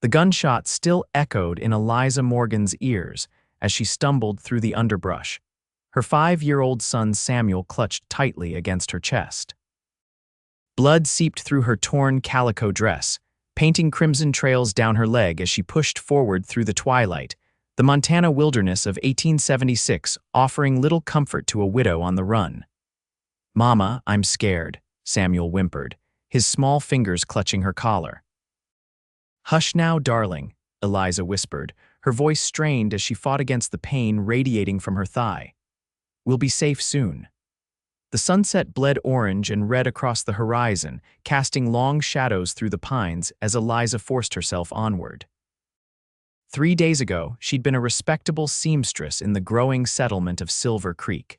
The gunshot still echoed in Eliza Morgan's ears as she stumbled through the underbrush. Her 5-year-old son Samuel clutched tightly against her chest. Blood seeped through her torn calico dress, painting crimson trails down her leg as she pushed forward through the twilight, the Montana wilderness of 1876 offering little comfort to a widow on the run. "Mama, I'm scared," Samuel whimpered, his small fingers clutching her collar. "Hush now, darling," Eliza whispered, her voice strained as she fought against the pain radiating from her thigh. "We'll be safe soon." The sunset bled orange and red across the horizon, casting long shadows through the pines as Eliza forced herself onward. 3 days ago, she'd been a respectable seamstress in the growing settlement of Silver Creek.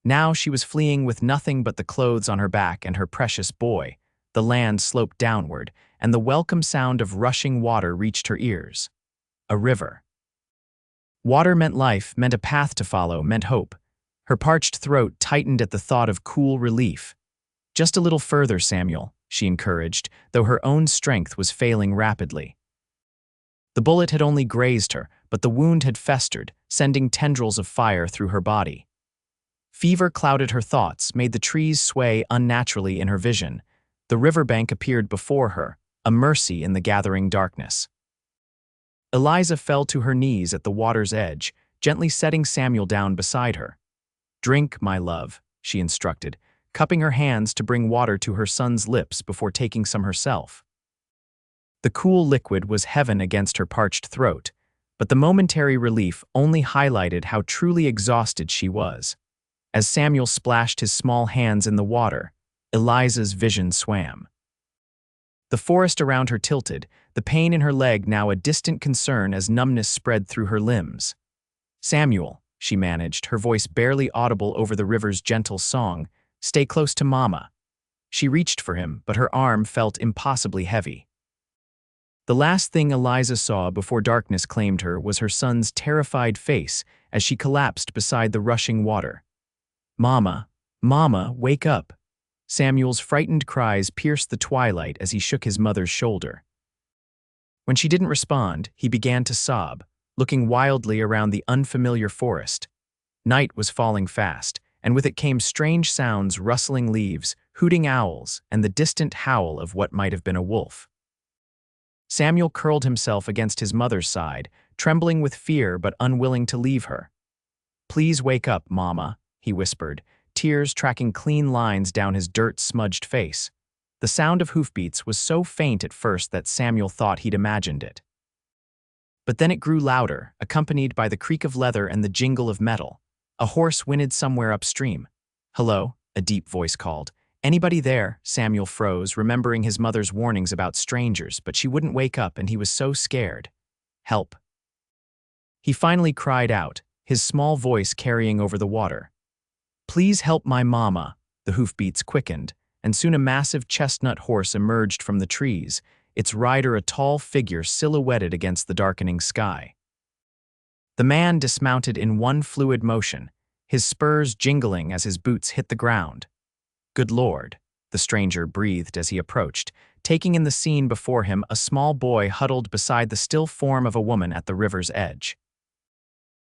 Now she was fleeing with nothing but the clothes on her back and her precious boy. The land sloped downward, and the welcome sound of rushing water reached her ears. A river. Water meant life, meant a path to follow, meant hope. Her parched throat tightened at the thought of cool relief. "Just a little further, Samuel," she encouraged, though her own strength was failing rapidly. The bullet had only grazed her, but the wound had festered, sending tendrils of fire through her body. Fever clouded her thoughts, made the trees sway unnaturally in her vision. The riverbank appeared before her, a mercy in the gathering darkness. Eliza fell to her knees at the water's edge, gently setting Samuel down beside her. "Drink, my love," she instructed, cupping her hands to bring water to her son's lips before taking some herself. The cool liquid was heaven against her parched throat, but the momentary relief only highlighted how truly exhausted she was. As Samuel splashed his small hands in the water, Eliza's vision swam. The forest around her tilted, the pain in her leg now a distant concern as numbness spread through her limbs. "Samuel," she managed, her voice barely audible over the river's gentle song, "stay close to Mama." She reached for him, but her arm felt impossibly heavy. The last thing Eliza saw before darkness claimed her was her son's terrified face as she collapsed beside the rushing water. "Mama, Mama, wake up." Samuel's frightened cries pierced the twilight as he shook his mother's shoulder. When she didn't respond, he began to sob, looking wildly around the unfamiliar forest. Night was falling fast, and with it came strange sounds, rustling leaves, hooting owls, and the distant howl of what might have been a wolf. Samuel curled himself against his mother's side, trembling with fear but unwilling to leave her. "Please wake up, Mama," he whispered, tears tracking clean lines down his dirt-smudged face. The sound of hoofbeats was so faint at first that Samuel thought he'd imagined it. But then it grew louder, accompanied by the creak of leather and the jingle of metal. A horse whinnied somewhere upstream. "Hello," a deep voice called. "Anybody there?" Samuel froze, remembering his mother's warnings about strangers, but she wouldn't wake up and he was so scared. "Help." He finally cried out, his small voice carrying over the water. "Please help my mama." The hoofbeats quickened, and soon a massive chestnut horse emerged from the trees, its rider a tall figure silhouetted against the darkening sky. The man dismounted in one fluid motion, his spurs jingling as his boots hit the ground. "Good Lord," the stranger breathed as he approached, taking in the scene before him a small boy huddled beside the still form of a woman at the river's edge.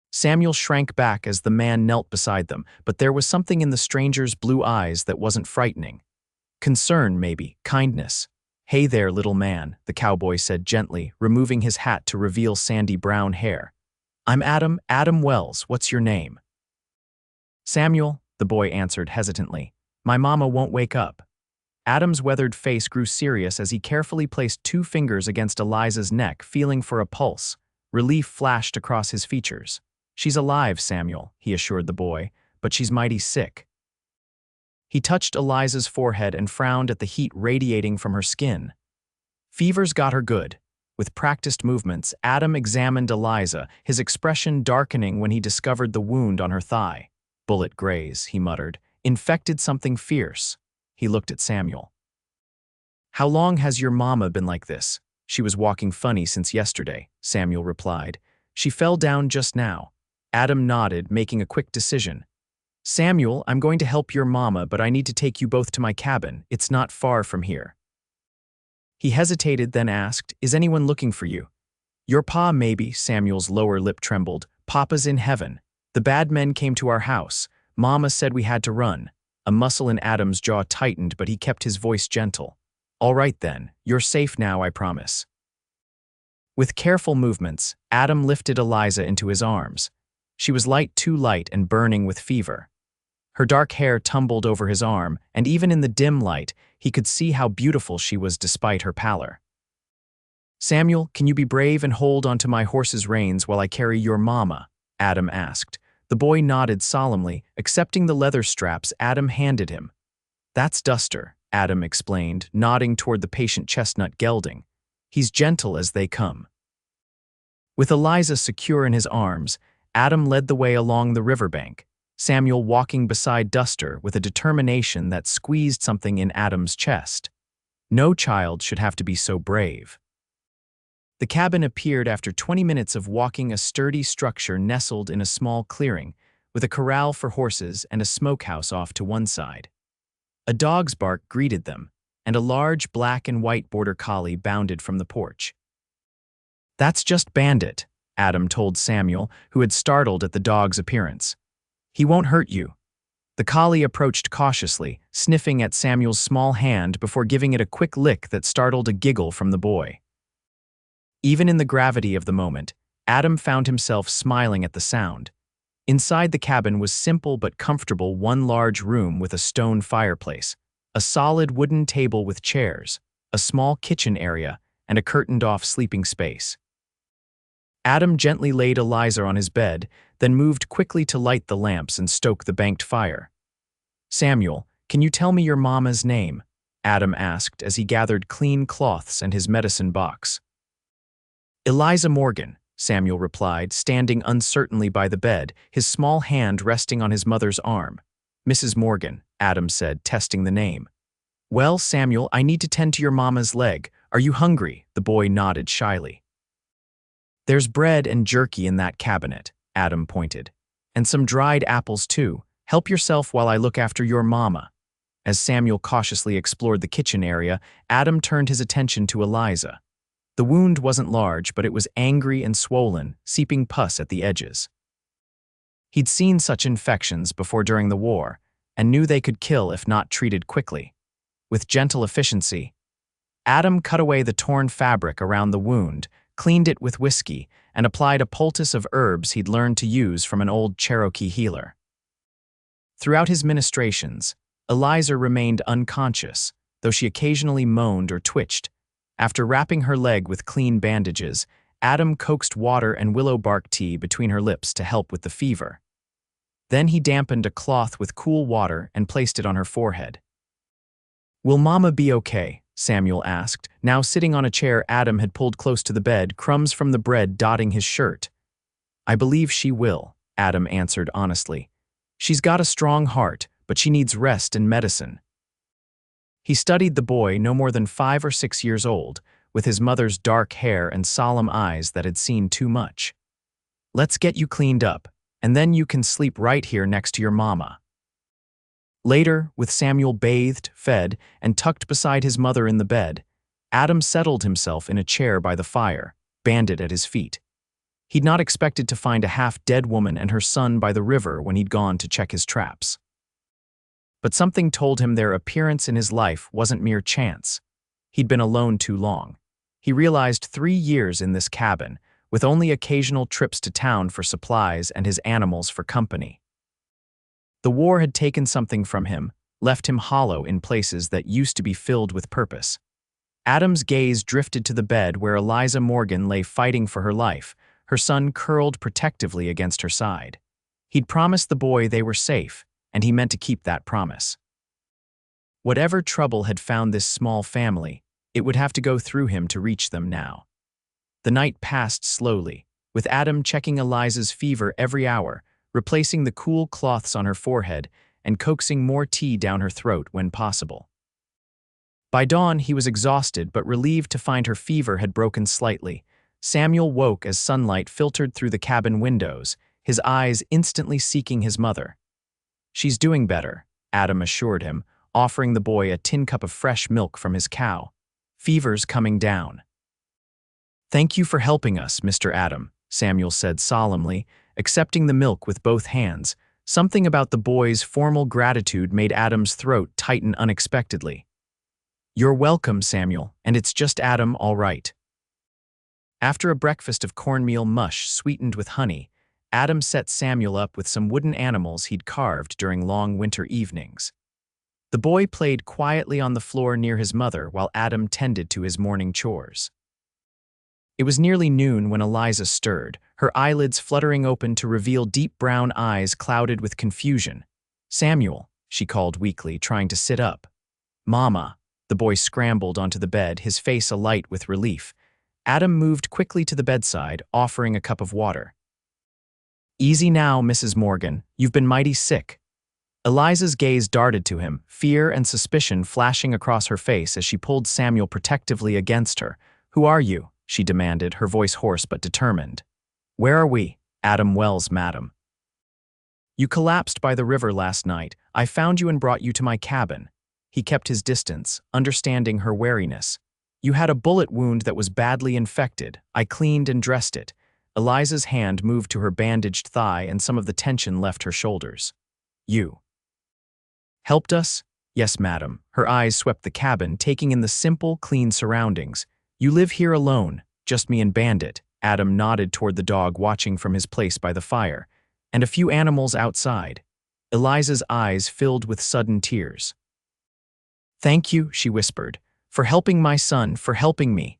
Samuel shrank back as the man knelt beside them, but there was something in the stranger's blue eyes that wasn't frightening. Concern, maybe, kindness. "Hey there, little man," the cowboy said gently, removing his hat to reveal sandy brown hair. "I'm Adam Wells. What's your name?" "Samuel," the boy answered hesitantly. "My mama won't wake up." Adam's weathered face grew serious as he carefully placed 2 fingers against Eliza's neck, feeling for a pulse. Relief flashed across his features. "She's alive, Samuel," he assured the boy, "but she's mighty sick." He touched Eliza's forehead and frowned at the heat radiating from her skin. "Fever's got her good." With practiced movements, Adam examined Eliza, his expression darkening when he discovered the wound on her thigh. "Bullet graze," he muttered. "Infected something fierce." He looked at Samuel. "How long has your mama been like this?" "She was walking funny since yesterday," Samuel replied. "She fell down just now." Adam nodded, making a quick decision. "Samuel, I'm going to help your mama, but I need to take you both to my cabin. It's not far from here." He hesitated, then asked, "Is anyone looking for you?" "Your pa, maybe." Samuel's lower lip trembled. "Papa's in heaven. The bad men came to our house. Mama said we had to run." A muscle in Adam's jaw tightened, but he kept his voice gentle. "All right then, you're safe now, I promise." With careful movements, Adam lifted Eliza into his arms. She was too light and burning with fever. Her dark hair tumbled over his arm, and even in the dim light, he could see how beautiful she was despite her pallor. "Samuel, can you be brave and hold onto my horse's reins while I carry your mama?" Adam asked. The boy nodded solemnly, accepting the leather straps Adam handed him. "That's Duster," Adam explained, nodding toward the patient chestnut gelding. "He's gentle as they come." With Eliza secure in his arms, Adam led the way along the riverbank, Samuel walking beside Duster with a determination that squeezed something in Adam's chest. No child should have to be so brave. The cabin appeared after 20 minutes of walking, a sturdy structure nestled in a small clearing, with a corral for horses and a smokehouse off to one side. A dog's bark greeted them, and a large black and white border collie bounded from the porch. "That's just Bandit," Adam told Samuel, who had startled at the dog's appearance. "He won't hurt you." The collie approached cautiously, sniffing at Samuel's small hand before giving it a quick lick that startled a giggle from the boy. Even in the gravity of the moment, Adam found himself smiling at the sound. Inside the cabin was simple but comfortable, one large room with a stone fireplace, a solid wooden table with chairs, a small kitchen area, and a curtained-off sleeping space. Adam gently laid Eliza on his bed, then moved quickly to light the lamps and stoke the banked fire. "Samuel, can you tell me your mama's name?" Adam asked as he gathered clean cloths and his medicine box. "Eliza Morgan," Samuel replied, standing uncertainly by the bed, his small hand resting on his mother's arm. "Mrs. Morgan," Adam said, testing the name. "Well, Samuel, I need to tend to your mama's leg. Are you hungry?" The boy nodded shyly. "There's bread and jerky in that cabinet," Adam pointed. "And some dried apples, too. Help yourself while I look after your mama." As Samuel cautiously explored the kitchen area, Adam turned his attention to Eliza. The wound wasn't large, but it was angry and swollen, seeping pus at the edges. He'd seen such infections before during the war, and knew they could kill if not treated quickly. With gentle efficiency, Adam cut away the torn fabric around the wound, cleaned it with whiskey, and applied a poultice of herbs he'd learned to use from an old Cherokee healer. Throughout his ministrations, Eliza remained unconscious, though she occasionally moaned or twitched. After wrapping her leg with clean bandages, Adam coaxed water and willow bark tea between her lips to help with the fever. Then he dampened a cloth with cool water and placed it on her forehead. "Will Mama be okay?" Samuel asked. Now sitting on a chair Adam had pulled close to the bed, crumbs from the bread dotting his shirt. "I believe she will," Adam answered honestly. "She's got a strong heart, but she needs rest and medicine." He studied the boy, no more than 5 or 6 years old, with his mother's dark hair and solemn eyes that had seen too much. "Let's get you cleaned up, and then you can sleep right here next to your mama." Later, with Samuel bathed, fed, and tucked beside his mother in the bed, Adam settled himself in a chair by the fire, Bandit at his feet. He'd not expected to find a half-dead woman and her son by the river when he'd gone to check his traps. But something told him their appearance in his life wasn't mere chance. He'd been alone too long. He realized 3 years in this cabin, with only occasional trips to town for supplies and his animals for company. The war had taken something from him, left him hollow in places that used to be filled with purpose. Adam's gaze drifted to the bed where Eliza Morgan lay fighting for her life, her son curled protectively against her side. He'd promised the boy they were safe, and he meant to keep that promise. Whatever trouble had found this small family, it would have to go through him to reach them now. The night passed slowly, with Adam checking Eliza's fever every hour, replacing the cool cloths on her forehead, and coaxing more tea down her throat when possible. By dawn, he was exhausted but relieved to find her fever had broken slightly. Samuel woke as sunlight filtered through the cabin windows, his eyes instantly seeking his mother. "She's doing better," Adam assured him, offering the boy a tin cup of fresh milk from his cow. Fever's coming down. Thank you for helping us, Mr. Adam, Samuel said solemnly, accepting the milk with both hands. Something about the boy's formal gratitude made Adam's throat tighten unexpectedly. You're welcome, Samuel, and it's just Adam, all right. After a breakfast of cornmeal mush sweetened with honey, Adam set Samuel up with some wooden animals he'd carved during long winter evenings. The boy played quietly on the floor near his mother while Adam tended to his morning chores. It was nearly noon when Eliza stirred, her eyelids fluttering open to reveal deep brown eyes clouded with confusion. Samuel, she called weakly, trying to sit up. Mama. The boy scrambled onto the bed, his face alight with relief. Adam moved quickly to the bedside, offering a cup of water. Easy now, Mrs. Morgan. You've been mighty sick. Eliza's gaze darted to him, fear and suspicion flashing across her face as she pulled Samuel protectively against her. Who are you? She demanded, her voice hoarse but determined. Where are we? Adam Wells, madam. You collapsed by the river last night. I found you and brought you to my cabin. He kept his distance, understanding her wariness. You had a bullet wound that was badly infected. I cleaned and dressed it. Eliza's hand moved to her bandaged thigh and some of the tension left her shoulders. You helped us? Yes, madam. Her eyes swept the cabin, taking in the simple, clean surroundings. You live here alone, just me and Bandit. Adam nodded toward the dog watching from his place by the fire, and a few animals outside. Eliza's eyes filled with sudden tears. Thank you, she whispered, for helping my son, for helping me.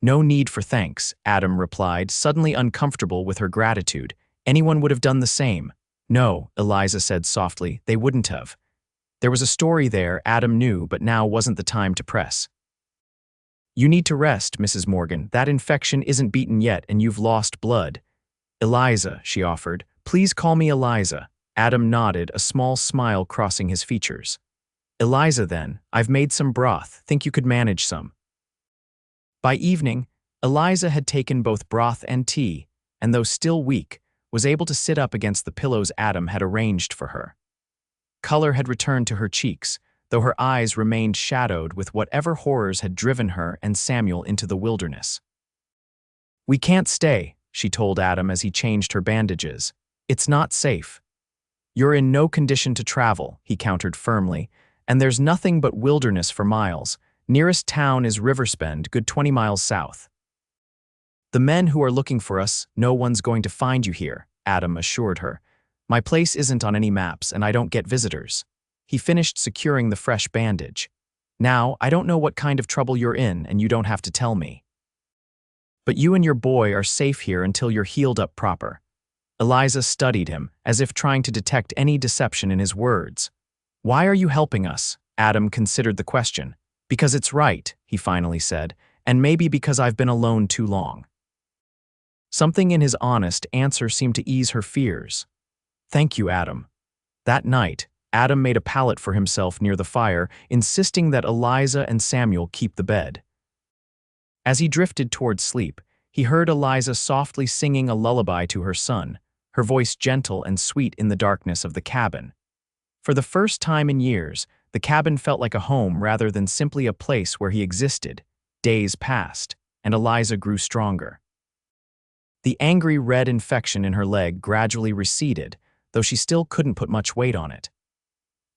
No need for thanks, Adam replied, suddenly uncomfortable with her gratitude. Anyone would have done the same. No, Eliza said softly, they wouldn't have. There was a story there, Adam knew, but now wasn't the time to press. You need to rest, Mrs. Morgan. That infection isn't beaten yet and you've lost blood. Eliza, she offered. Please call me Eliza. Adam nodded, a small smile crossing his features. Eliza then, I've made some broth. Think you could manage some. By evening, Eliza had taken both broth and tea, and though still weak, was able to sit up against the pillows Adam had arranged for her. Color had returned to her cheeks, though her eyes remained shadowed with whatever horrors had driven her and Samuel into the wilderness. We can't stay, she told Adam as he changed her bandages. It's not safe. You're in no condition to travel, he countered firmly, and there's nothing but wilderness for miles. Nearest town is Riverspend, good 20 miles south. The men who are looking for us, no one's going to find you here, Adam assured her. My place isn't on any maps and I don't get visitors. He finished securing the fresh bandage. Now, I don't know what kind of trouble you're in and you don't have to tell me. But you and your boy are safe here until you're healed up proper. Eliza studied him, as if trying to detect any deception in his words. Why are you helping us? Adam considered the question. Because it's right, he finally said, and maybe because I've been alone too long. Something in his honest answer seemed to ease her fears. Thank you, Adam. That night, Adam made a pallet for himself near the fire, insisting that Eliza and Samuel keep the bed. As he drifted toward sleep, he heard Eliza softly singing a lullaby to her son, her voice gentle and sweet in the darkness of the cabin. For the first time in years, the cabin felt like a home rather than simply a place where he existed. Days passed, and Eliza grew stronger. The angry red infection in her leg gradually receded, though she still couldn't put much weight on it.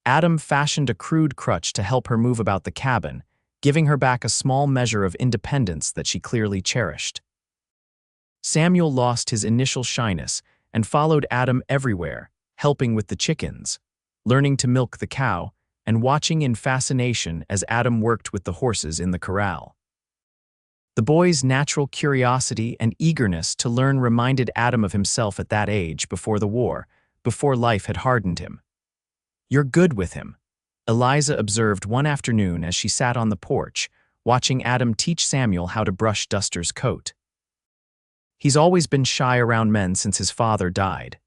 Adam fashioned a crude crutch to help her move about the cabin, giving her back a small measure of independence that she clearly cherished. Samuel lost his initial shyness and followed Adam everywhere, helping with the chickens, learning to milk the cow, and watching in fascination as Adam worked with the horses in the corral. The boy's natural curiosity and eagerness to learn reminded Adam of himself at that age before the war, before life had hardened him. You're good with him, Eliza observed one afternoon as she sat on the porch, watching Adam teach Samuel how to brush Duster's coat. He's always been shy around men since his father died.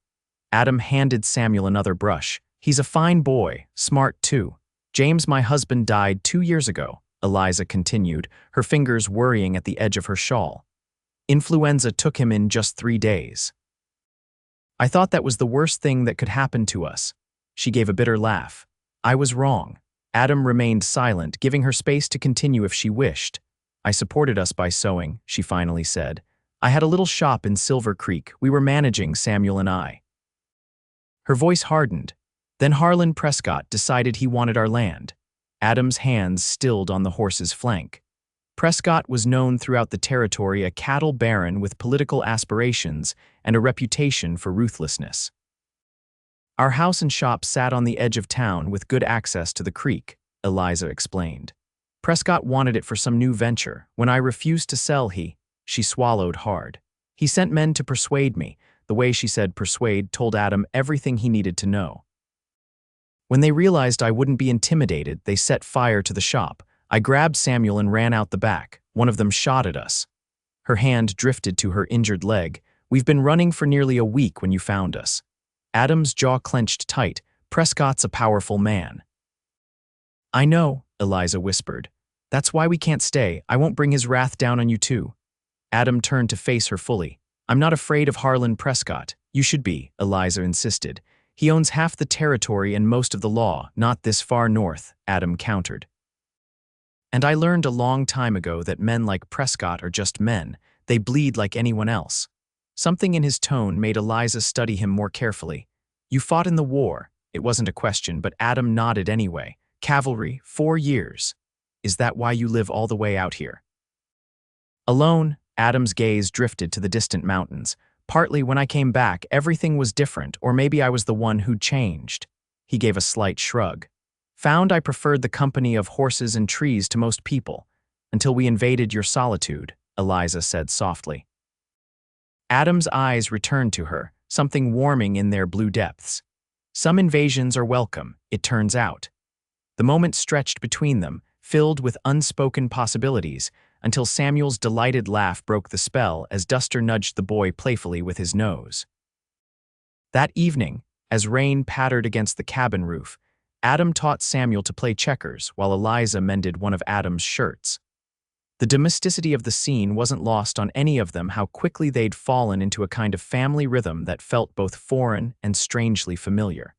Adam handed Samuel another brush. He's a fine boy, smart too. James, my husband, died 2 years ago, Eliza continued, her fingers worrying at the edge of her shawl. Influenza took him in just 3 days. I thought that was the worst thing that could happen to us. She gave a bitter laugh. I was wrong. Adam remained silent, giving her space to continue if she wished. I supported us by sewing, she finally said. I had a little shop in Silver Creek. We were managing, Samuel and I. Her voice hardened. Then Harlan Prescott decided he wanted our land. Adam's hands stilled on the horse's flank. Prescott was known throughout the territory a cattle baron with political aspirations and a reputation for ruthlessness. Our house and shop sat on the edge of town with good access to the creek, Eliza explained. Prescott wanted it for some new venture. When I refused to sell, she swallowed hard. He sent men to persuade me. The way she said persuade told Adam everything he needed to know. When they realized I wouldn't be intimidated, they set fire to the shop. I grabbed Samuel and ran out the back. One of them shot at us. Her hand drifted to her injured leg. We've been running for nearly a week when you found us. Adam's jaw clenched tight. Prescott's a powerful man. I know, Eliza whispered. That's why we can't stay. I won't bring his wrath down on you too. Adam turned to face her fully. I'm not afraid of Harlan Prescott. You should be, Eliza insisted. He owns half the territory and most of the law, not this far north, Adam countered. And I learned a long time ago that men like Prescott are just men. They bleed like anyone else. Something in his tone made Eliza study him more carefully. You fought in the war. It wasn't a question, but Adam nodded anyway. Cavalry, 4 years. Is that why you live all the way out here? Alone, Adam's gaze drifted to the distant mountains. Partly when I came back, everything was different, or maybe I was the one who'd changed. He gave a slight shrug. Found I preferred the company of horses and trees to most people, until we invaded your solitude, Eliza said softly. Adam's eyes returned to her, something warming in their blue depths. Some invasions are welcome, it turns out. The moment stretched between them, filled with unspoken possibilities, until Samuel's delighted laugh broke the spell as Duster nudged the boy playfully with his nose. That evening, as rain pattered against the cabin roof, Adam taught Samuel to play checkers while Eliza mended one of Adam's shirts. The domesticity of the scene wasn't lost on any of them how quickly they'd fallen into a kind of family rhythm that felt both foreign and strangely familiar.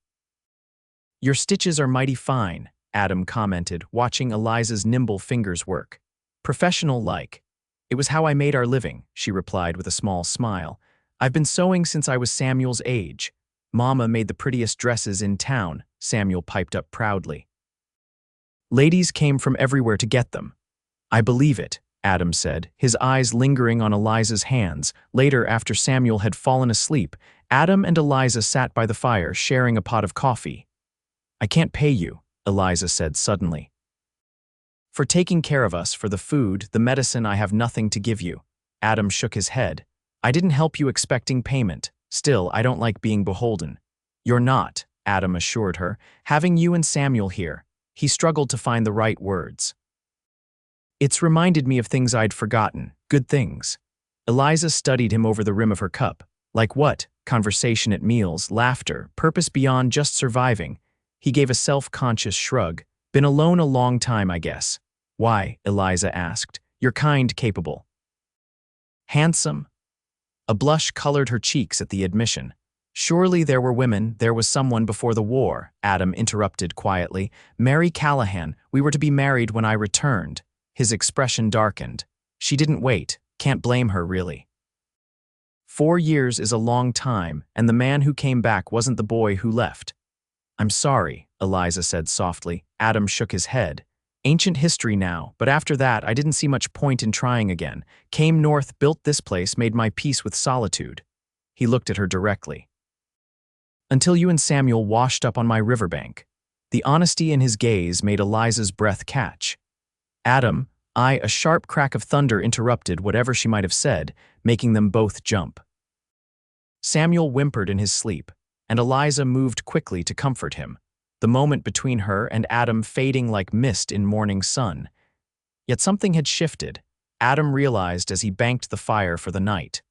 Your stitches are mighty fine, Adam commented, watching Eliza's nimble fingers work. Professional-like. It was how I made our living, she replied with a small smile. I've been sewing since I was Samuel's age. Mama made the prettiest dresses in town, Samuel piped up proudly. Ladies came from everywhere to get them. I believe it, Adam said, his eyes lingering on Eliza's hands. Later, after Samuel had fallen asleep, Adam and Eliza sat by the fire, sharing a pot of coffee. I can't pay you, Eliza said suddenly. For taking care of us, for the food, the medicine, I have nothing to give you. Adam shook his head. I didn't help you expecting payment. Still, I don't like being beholden. You're not, Adam assured her. Having you and Samuel here. He struggled to find the right words. It's reminded me of things I'd forgotten, good things. Eliza studied him over the rim of her cup. Like what? Conversation at meals, laughter, purpose beyond just surviving. He gave a self-conscious shrug. Been alone a long time, I guess. Why? Eliza asked. You're kind, capable. Handsome? A blush colored her cheeks at the admission. Surely there were women, there was someone before the war, Adam interrupted quietly. Mary Callahan, we were to be married when I returned. His expression darkened. She didn't wait, can't blame her really. 4 years is a long time, and the man who came back wasn't the boy who left. I'm sorry, Eliza said softly. Adam shook his head. Ancient history now, but after that I didn't see much point in trying again. Came north, built this place, made my peace with solitude. He looked at her directly. Until you and Samuel washed up on my riverbank. The honesty in his gaze made Eliza's breath catch. Adam, a sharp crack of thunder interrupted whatever she might have said, making them both jump. Samuel whimpered in his sleep, and Eliza moved quickly to comfort him, the moment between her and Adam fading like mist in morning sun. Yet something had shifted, Adam realized as he banked the fire for the night.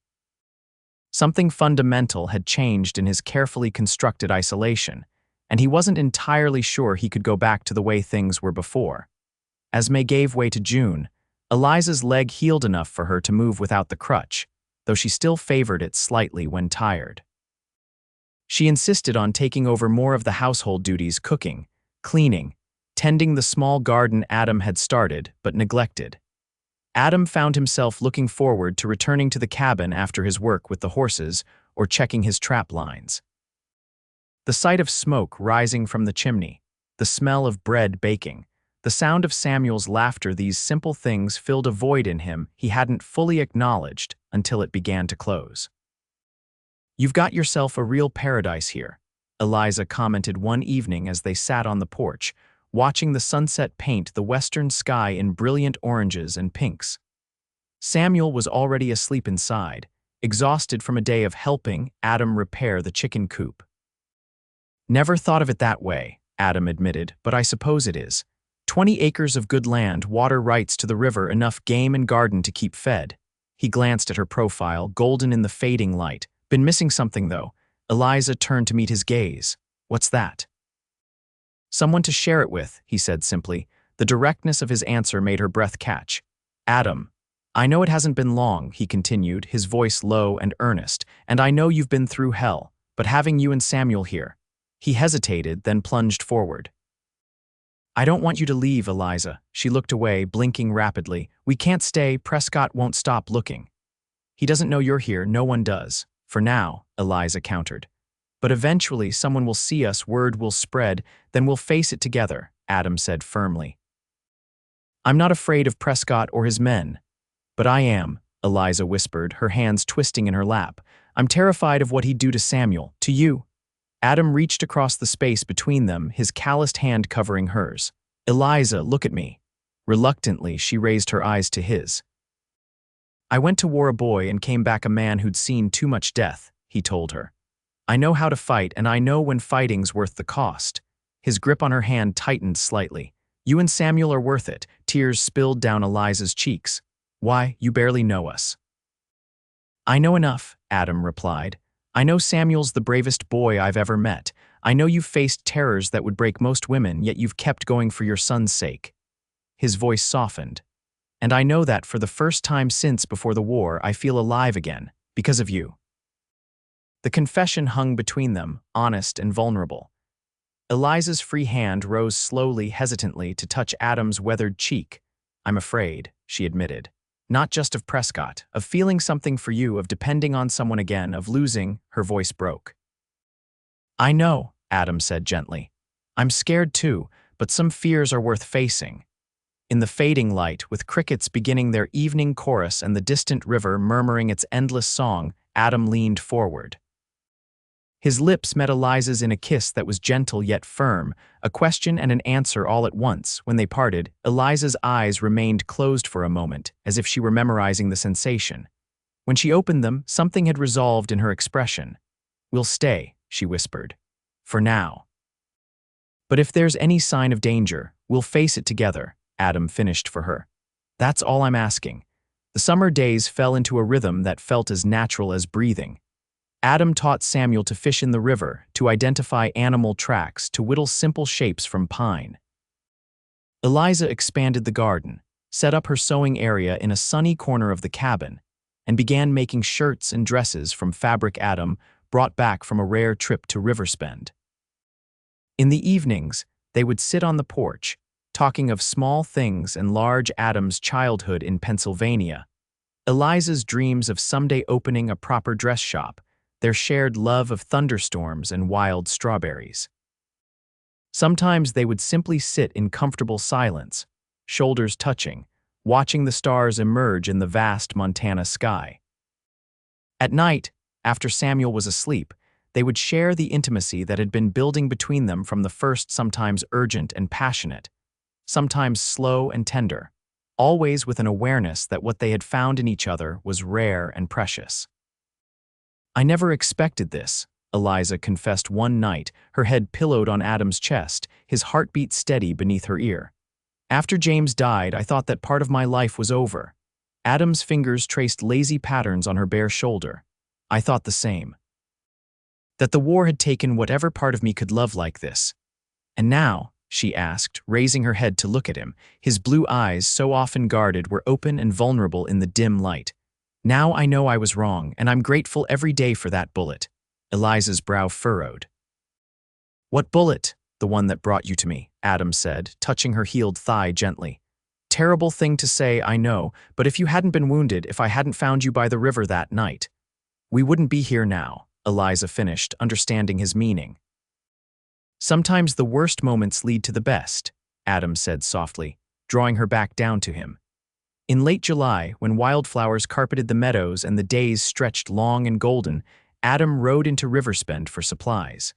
Something fundamental had changed in his carefully constructed isolation, and he wasn't entirely sure he could go back to the way things were before. As May gave way to June, Eliza's leg healed enough for her to move without the crutch, though she still favored it slightly when tired. She insisted on taking over more of the household duties, cooking, cleaning, tending the small garden Adam had started but neglected. Adam found himself looking forward to returning to the cabin after his work with the horses or checking his trap lines. The sight of smoke rising from the chimney, the smell of bread baking, the sound of Samuel's laughter, these simple things filled a void in him he hadn't fully acknowledged until it began to close. "You've got yourself a real paradise here," Eliza commented one evening as they sat on the porch, watching the sunset paint the western sky in brilliant oranges and pinks. Samuel was already asleep inside, exhausted from a day of helping Adam repair the chicken coop. "Never thought of it that way," Adam admitted, "but I suppose it is. 20 acres of good land, water rights to the river, enough game and garden to keep fed." He glanced at her profile, golden in the fading light. "Been missing something, though." Eliza turned to meet his gaze. "What's that?" "Someone to share it with," he said simply. The directness of his answer made her breath catch. "Adam, I know it hasn't been long," he continued, his voice low and earnest, "and I know you've been through hell, but having you and Samuel here—" He hesitated, then plunged forward. "I don't want you to leave, Eliza." She looked away, blinking rapidly. "We can't stay. Prescott won't stop looking." "He doesn't know you're here. No one does. For now," Eliza countered. "But eventually someone will see us, word will spread, then we'll face it together," Adam said firmly. "I'm not afraid of Prescott or his men." "But I am," Eliza whispered, her hands twisting in her lap. "I'm terrified of what he'd do to Samuel, to you." Adam reached across the space between them, his calloused hand covering hers. "Eliza, look at me." Reluctantly, she raised her eyes to his. "I went to war a boy and came back a man who'd seen too much death," he told her. "I know how to fight, and I know when fighting's worth the cost." His grip on her hand tightened slightly. "You and Samuel are worth it." Tears spilled down Eliza's cheeks. "Why, you barely know us." "I know enough," Adam replied. "I know Samuel's the bravest boy I've ever met. I know you've faced terrors that would break most women, yet you've kept going for your son's sake." His voice softened. "And I know that for the first time since before the war, I feel alive again, because of you." The confession hung between them, honest and vulnerable. Eliza's free hand rose slowly, hesitantly, to touch Adam's weathered cheek. "I'm afraid," she admitted. "Not just of Prescott, of feeling something for you, of depending on someone again, of losing." Her voice broke. "I know," Adam said gently. "I'm scared too, but some fears are worth facing." In the fading light, with crickets beginning their evening chorus and the distant river murmuring its endless song, Adam leaned forward. His lips met Eliza's in a kiss that was gentle yet firm, a question and an answer all at once. When they parted, Eliza's eyes remained closed for a moment, as if she were memorizing the sensation. When she opened them, something had resolved in her expression. "We'll stay," she whispered. "For now. But if there's any sign of danger, we'll face it together," Adam finished for her. "That's all I'm asking." The summer days fell into a rhythm that felt as natural as breathing. Adam taught Samuel to fish in the river, to identify animal tracks, to whittle simple shapes from pine. Eliza expanded the garden, set up her sewing area in a sunny corner of the cabin, and began making shirts and dresses from fabric Adam brought back from a rare trip to Riverspend. In the evenings, they would sit on the porch, talking of small things and large Adam's childhood in Pennsylvania, Eliza's dreams of someday opening a proper dress shop, their shared love of thunderstorms and wild strawberries. Sometimes they would simply sit in comfortable silence, shoulders touching, watching the stars emerge in the vast Montana sky. At night, after Samuel was asleep, they would share the intimacy that had been building between them from the first, sometimes urgent and passionate, sometimes slow and tender, always with an awareness that what they had found in each other was rare and precious. "I never expected this," Eliza confessed one night, her head pillowed on Adam's chest, his heartbeat steady beneath her ear. "After James died, I thought that part of my life was over." Adam's fingers traced lazy patterns on her bare shoulder. "I thought the same. That the war had taken whatever part of me could love like this. And now," she asked, raising her head to look at him, his blue eyes, so often guarded, were open and vulnerable in the dim light. "Now I know I was wrong, and I'm grateful every day for that bullet." Eliza's brow furrowed. "What bullet?" "The one that brought you to me," Adam said, touching her healed thigh gently. terrible thing to say, I know, but if you hadn't been wounded, if I hadn't found you by the river that night, we wouldn't be here now, Eliza finished, understanding his meaning. Sometimes the worst moments lead to the best, Adam said softly, drawing her back down to him. In late July, when wildflowers carpeted the meadows and the days stretched long and golden, Adam rode into Riverspend for supplies.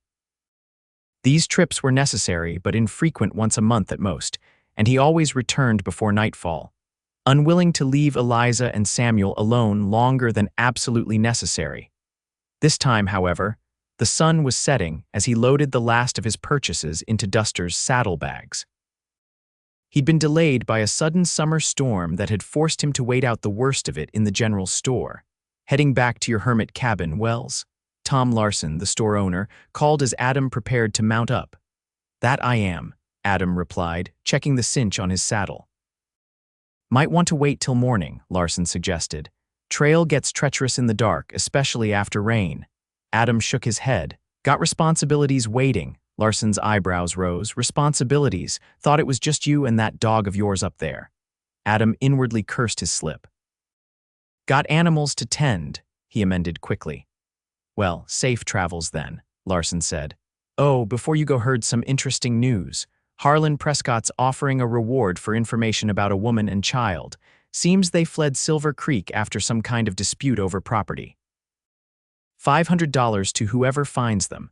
These trips were necessary but infrequent, once a month at most, and he always returned before nightfall, unwilling to leave Eliza and Samuel alone longer than absolutely necessary. This time, however, the sun was setting as he loaded the last of his purchases into Duster's saddlebags. He'd been delayed by a sudden summer storm that had forced him to wait out the worst of it in the general store. Heading back to your hermit cabin, Wells? Tom Larson, the store owner, called as Adam prepared to mount up. That I am, Adam replied, checking the cinch on his saddle. Might want to wait till morning, Larson suggested. Trail gets treacherous in the dark, especially after rain. Adam shook his head. Got responsibilities waiting. Larson's eyebrows rose. Responsibilities? Thought it was just you and that dog of yours up there. Adam inwardly cursed his slip. Got animals to tend, he amended quickly. Well, safe travels then, Larson said. Oh, before you go, heard some interesting news. Harlan Prescott's offering a reward for information about a woman and child. Seems they fled Silver Creek after some kind of dispute over property. $500 to whoever finds them.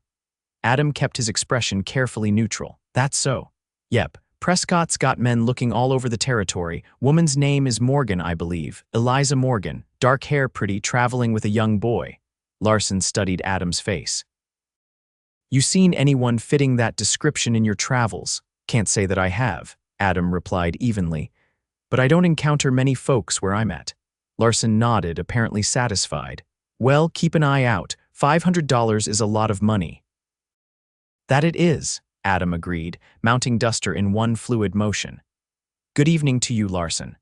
Adam kept his expression carefully neutral. That's so. Yep, Prescott's got men looking all over the territory. Woman's name is Morgan, I believe. Eliza Morgan, dark hair, pretty, traveling with a young boy. Larson studied Adam's face. You seen anyone fitting that description in your travels? Can't say that I have, Adam replied evenly. But I don't encounter many folks where I'm at. Larson nodded, apparently satisfied. Well, keep an eye out. $500 is a lot of money. That it is, Adam agreed, mounting Duster in one fluid motion. Good evening to you, Larson.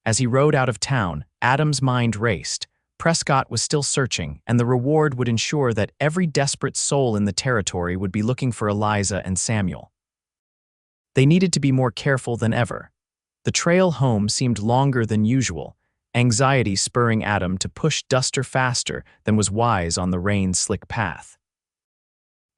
As he rode out of town, Adam's mind raced. Prescott was still searching, and the reward would ensure that every desperate soul in the territory would be looking for Eliza and Samuel. They needed to be more careful than ever. The trail home seemed longer than usual, anxiety spurring Adam to push Duster faster than was wise on the rain-slick path.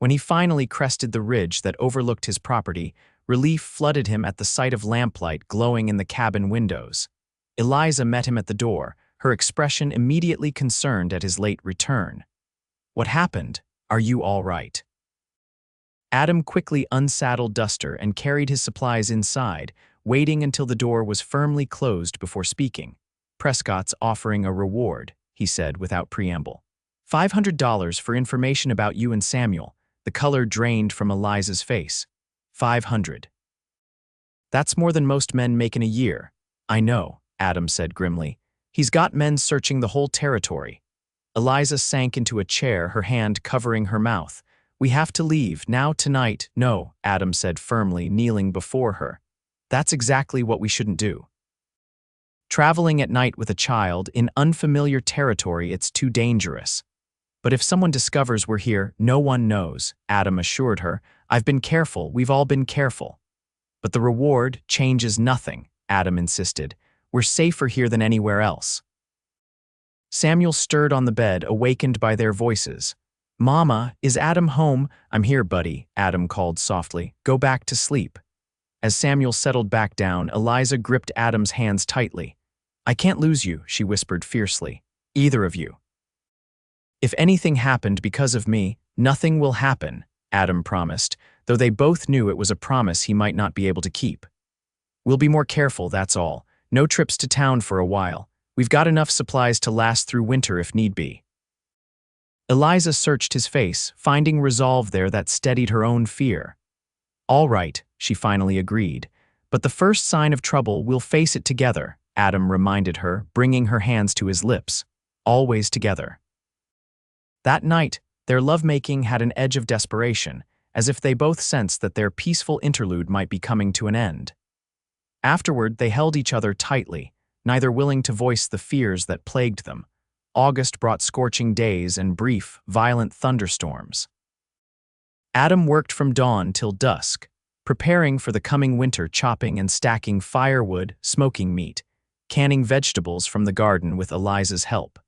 When he finally crested the ridge that overlooked his property, relief flooded him at the sight of lamplight glowing in the cabin windows. Eliza met him at the door, her expression immediately concerned at his late return. What happened? Are you all right? Adam quickly unsaddled Duster and carried his supplies inside, waiting until the door was firmly closed before speaking. Prescott's offering a reward, he said without preamble. $500 for information about you and Samuel. The color drained from Eliza's face. 500. That's more than most men make in a year. I know, Adam said grimly. He's got men searching the whole territory. Eliza sank into a chair, her hand covering her mouth. We have to leave, now, tonight. No, Adam said firmly, kneeling before her. That's exactly what we shouldn't do. Traveling at night with a child in unfamiliar territory, it's too dangerous. But if someone discovers we're here, no one knows, Adam assured her. I've been careful, we've all been careful. But the reward changes nothing, Adam insisted. We're safer here than anywhere else. Samuel stirred on the bed, awakened by their voices. Mama, is Adam home? I'm here, buddy, Adam called softly. Go back to sleep. As Samuel settled back down, Eliza gripped Adam's hands tightly. I can't lose you, she whispered fiercely. Either of you. If anything happened because of me, nothing will happen, Adam promised, though they both knew it was a promise he might not be able to keep. We'll be more careful, that's all. No trips to town for a while. We've got enough supplies to last through winter if need be. Eliza searched his face, finding resolve there that steadied her own fear. All right, she finally agreed. But the first sign of trouble, we'll face it together, Adam reminded her, bringing her hands to his lips. Always together. That night, their lovemaking had an edge of desperation, as if they both sensed that their peaceful interlude might be coming to an end. Afterward, they held each other tightly, neither willing to voice the fears that plagued them. August brought scorching days and brief, violent thunderstorms. Adam worked from dawn till dusk, preparing for the coming winter, chopping and stacking firewood, smoking meat, canning vegetables from the garden with Eliza's help.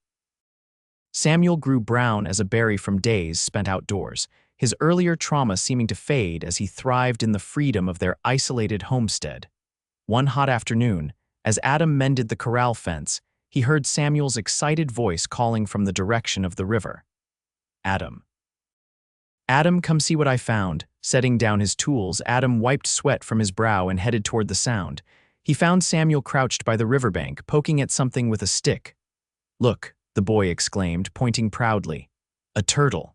Samuel grew brown as a berry from days spent outdoors, his earlier trauma seeming to fade as he thrived in the freedom of their isolated homestead. One hot afternoon, as Adam mended the corral fence, he heard Samuel's excited voice calling from the direction of the river. Adam. Adam, come see what I found. Setting down his tools, Adam wiped sweat from his brow and headed toward the sound. He found Samuel crouched by the riverbank, poking at something with a stick. Look, the boy exclaimed, pointing proudly. A turtle.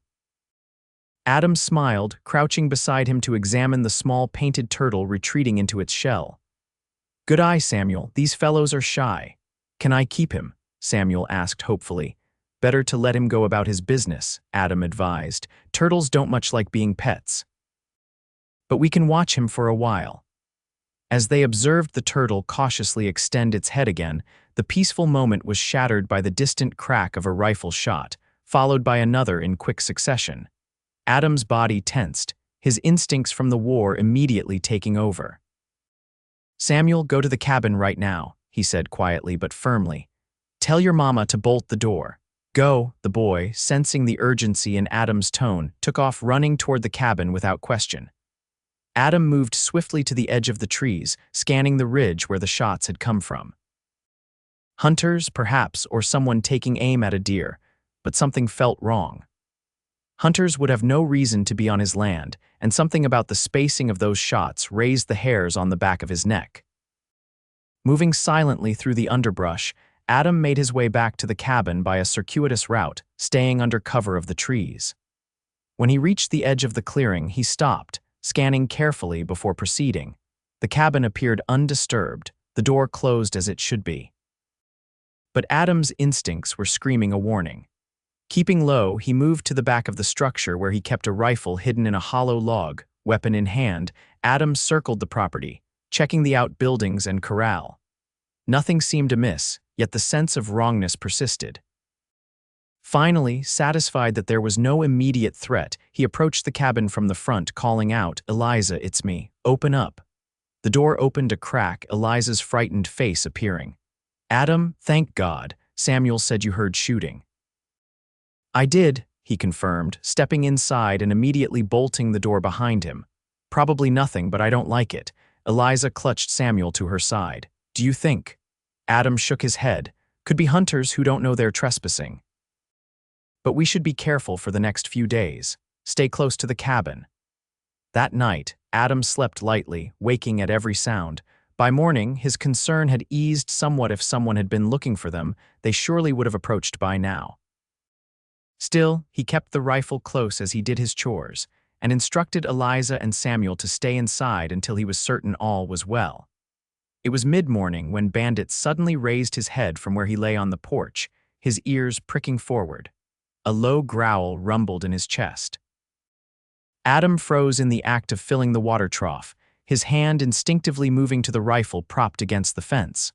Adam smiled, crouching beside him to examine the small painted turtle retreating into its shell. Good eye, Samuel, these fellows are shy. Can I keep him? Samuel asked hopefully. Better to let him go about his business, Adam advised. Turtles don't much like being pets. But we can watch him for a while. As they observed the turtle cautiously extend its head again, the peaceful moment was shattered by the distant crack of a rifle shot, followed by another in quick succession. Adam's body tensed, his instincts from the war immediately taking over. Samuel, go to the cabin right now, he said quietly but firmly. Tell your mama to bolt the door. Go, the boy, sensing the urgency in Adam's tone, took off running toward the cabin without question. Adam moved swiftly to the edge of the trees, scanning the ridge where the shots had come from. Hunters, perhaps, or someone taking aim at a deer, but something felt wrong. Hunters would have no reason to be on his land, and something about the spacing of those shots raised the hairs on the back of his neck. Moving silently through the underbrush, Adam made his way back to the cabin by a circuitous route, staying under cover of the trees. When he reached the edge of the clearing, he stopped, scanning carefully before proceeding. The cabin appeared undisturbed, the door closed as it should be. But Adam's instincts were screaming a warning. Keeping low, he moved to the back of the structure where he kept a rifle hidden in a hollow log. Weapon in hand, Adam circled the property, checking the outbuildings and corral. Nothing seemed amiss, yet the sense of wrongness persisted. Finally, satisfied that there was no immediate threat, he approached the cabin from the front, calling out, Eliza, it's me. Open up. The door opened a crack, Eliza's frightened face appearing. Adam, thank God, Samuel said you heard shooting. I did, he confirmed, stepping inside and immediately bolting the door behind him. Probably nothing, but I don't like it. Eliza clutched Samuel to her side. Do you think? Adam shook his head. Could be hunters who don't know they're trespassing. But we should be careful for the next few days. Stay close to the cabin. That night, Adam slept lightly, waking at every sound. By morning, his concern had eased somewhat. If someone had been looking for them, they surely would have approached by now. Still, he kept the rifle close as he did his chores, and instructed Eliza and Samuel to stay inside until he was certain all was well. It was mid-morning when Bandit suddenly raised his head from where he lay on the porch, his ears pricking forward. A low growl rumbled in his chest. Adam froze in the act of filling the water trough, his hand instinctively moving to the rifle propped against the fence.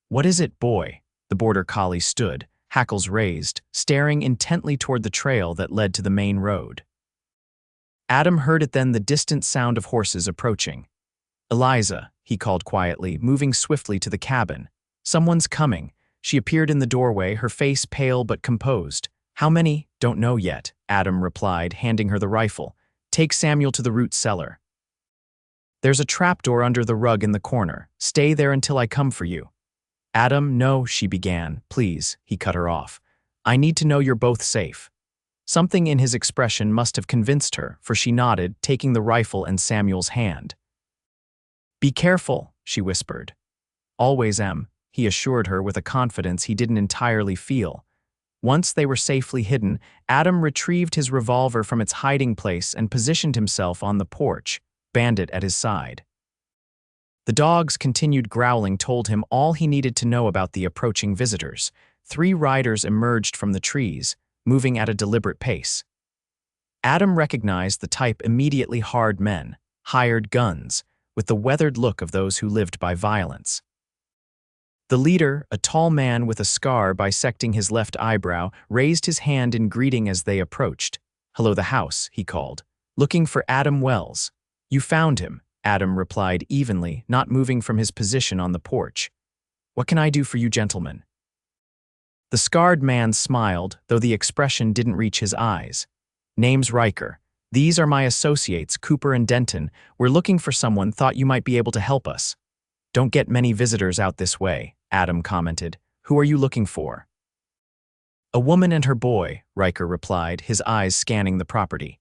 What is it, boy? The border collie stood, hackles raised, staring intently toward the trail that led to the main road. Adam heard it then, the distant sound of horses approaching. Eliza, he called quietly, moving swiftly to the cabin. Someone's coming. She appeared in the doorway, her face pale but composed. How many? Don't know yet, Adam replied, handing her the rifle. Take Samuel to the root cellar. There's a trapdoor under the rug in the corner. Stay there until I come for you. Adam, no, she began. Please, he cut her off. I need to know you're both safe. Something in his expression must have convinced her, for she nodded, taking the rifle and Samuel's hand. Be careful, she whispered. Always am, he assured her with a confidence he didn't entirely feel. Once they were safely hidden, Adam retrieved his revolver from its hiding place and positioned himself on the porch, Bandit at his side. The dogs' continued growling told him all he needed to know about the approaching visitors. 3 riders emerged from the trees, moving at a deliberate pace. Adam recognized the type immediately: hard men, hired guns, with the weathered look of those who lived by violence. The leader, a tall man with a scar bisecting his left eyebrow, raised his hand in greeting as they approached. Hello, the house, he called. Looking for Adam Wells. You found him, Adam replied evenly, not moving from his position on the porch. "What can I do for you gentlemen?" The scarred man smiled, though the expression didn't reach his eyes. "Name's Riker. These are my associates, Cooper and Denton. We're looking for someone, thought you might be able to help us." "Don't get many visitors out this way," Adam commented. "Who are you looking for?" "A woman and her boy," Riker replied, his eyes scanning the property.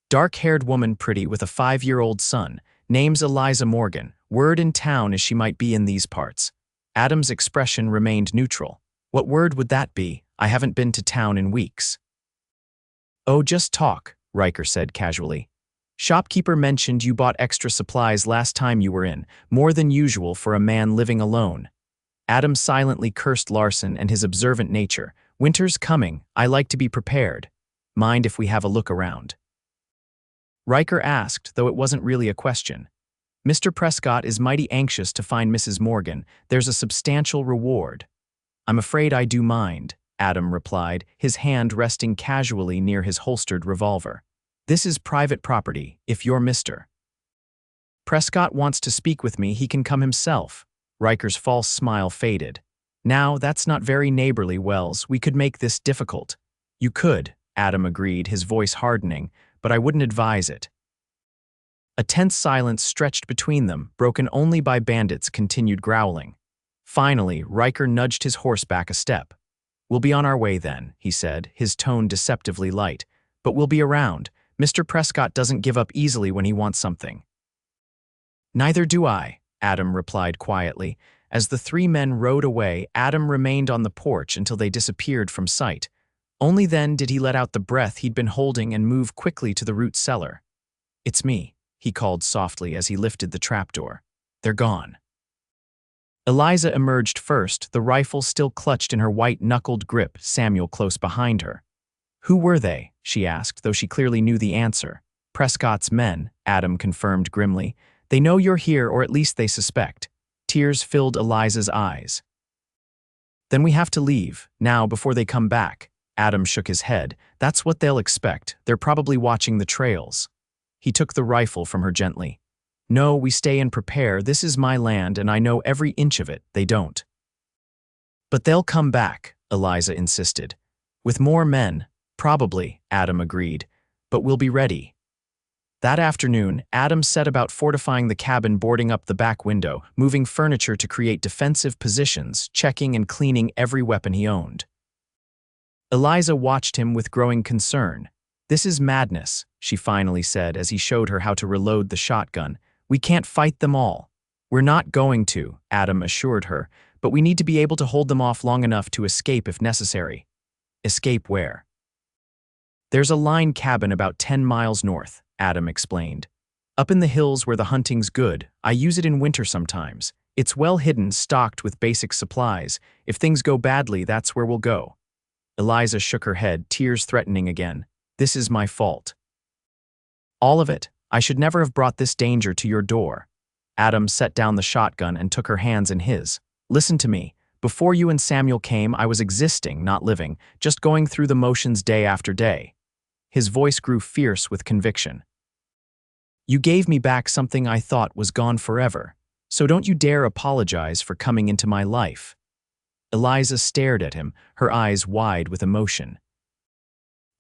"Dark-haired woman, pretty, with a 5-year-old son. Name's Eliza Morgan. Word in town is she might be in these parts." Adam's expression remained neutral. "What word would that be? I haven't been to town in weeks." "Oh, just talk," Riker said casually. "Shopkeeper mentioned you bought extra supplies last time you were in, more than usual for a man living alone." Adam silently cursed Larson and his observant nature. "Winter's coming. I like to be prepared. Mind if we have a look around?" Riker asked, though it wasn't really a question. "Mr. Prescott is mighty anxious to find Mrs. Morgan. There's a substantial reward." "I'm afraid I do mind," Adam replied, his hand resting casually near his holstered revolver. "This is private property, if you're Mr. Prescott wants to speak with me, he can come himself." Riker's false smile faded. "Now, that's not very neighborly, Wells. We could make this difficult." "You could," Adam agreed, his voice hardening, "but I wouldn't advise it." A tense silence stretched between them, broken only by bandits' continued growling. Finally, Riker nudged his horse back a step. "We'll be on our way then," he said, his tone deceptively light. "But we'll be around. Mr. Prescott doesn't give up easily when he wants something." "Neither do I," Adam replied quietly. As the three men rode away, Adam remained on the porch until they disappeared from sight. Only then did he let out the breath he'd been holding and move quickly to the root cellar. "It's me," he called softly as he lifted the trapdoor. "They're gone." Eliza emerged first, the rifle still clutched in her white-knuckled grip, Samuel close behind her. "Who were they?" she asked, though she clearly knew the answer. "Prescott's men," Adam confirmed grimly. "They know you're here, or at least they suspect." Tears filled Eliza's eyes. "Then we have to leave, now, before they come back." Adam shook his head. "That's what they'll expect. They're probably watching the trails." He took the rifle from her gently. "No, we stay and prepare. This is my land, and I know every inch of it. They don't." "But they'll come back," Eliza insisted. "With more men." "Probably," Adam agreed. "But we'll be ready." That afternoon, Adam set about fortifying the cabin, boarding up the back window, moving furniture to create defensive positions, checking and cleaning every weapon he owned. Eliza watched him with growing concern. "This is madness," she finally said as he showed her how to reload the shotgun. "We can't fight them all." "We're not going to," Adam assured her, "but we need to be able to hold them off long enough to escape if necessary." "Escape where?" "There's a line cabin about 10 miles north," Adam explained. "Up in the hills where the hunting's good. I use it in winter sometimes. It's well hidden, stocked with basic supplies. If things go badly, that's where we'll go." Eliza shook her head, tears threatening again. "This is my fault." "All of it. I should never have brought this danger to your door." Adam set down the shotgun and took her hands in his. "Listen to me. Before you and Samuel came, I was existing, not living, just going through the motions day after day." His voice grew fierce with conviction. "You gave me back something I thought was gone forever, so don't you dare apologize for coming into my life." Eliza stared at him, her eyes wide with emotion.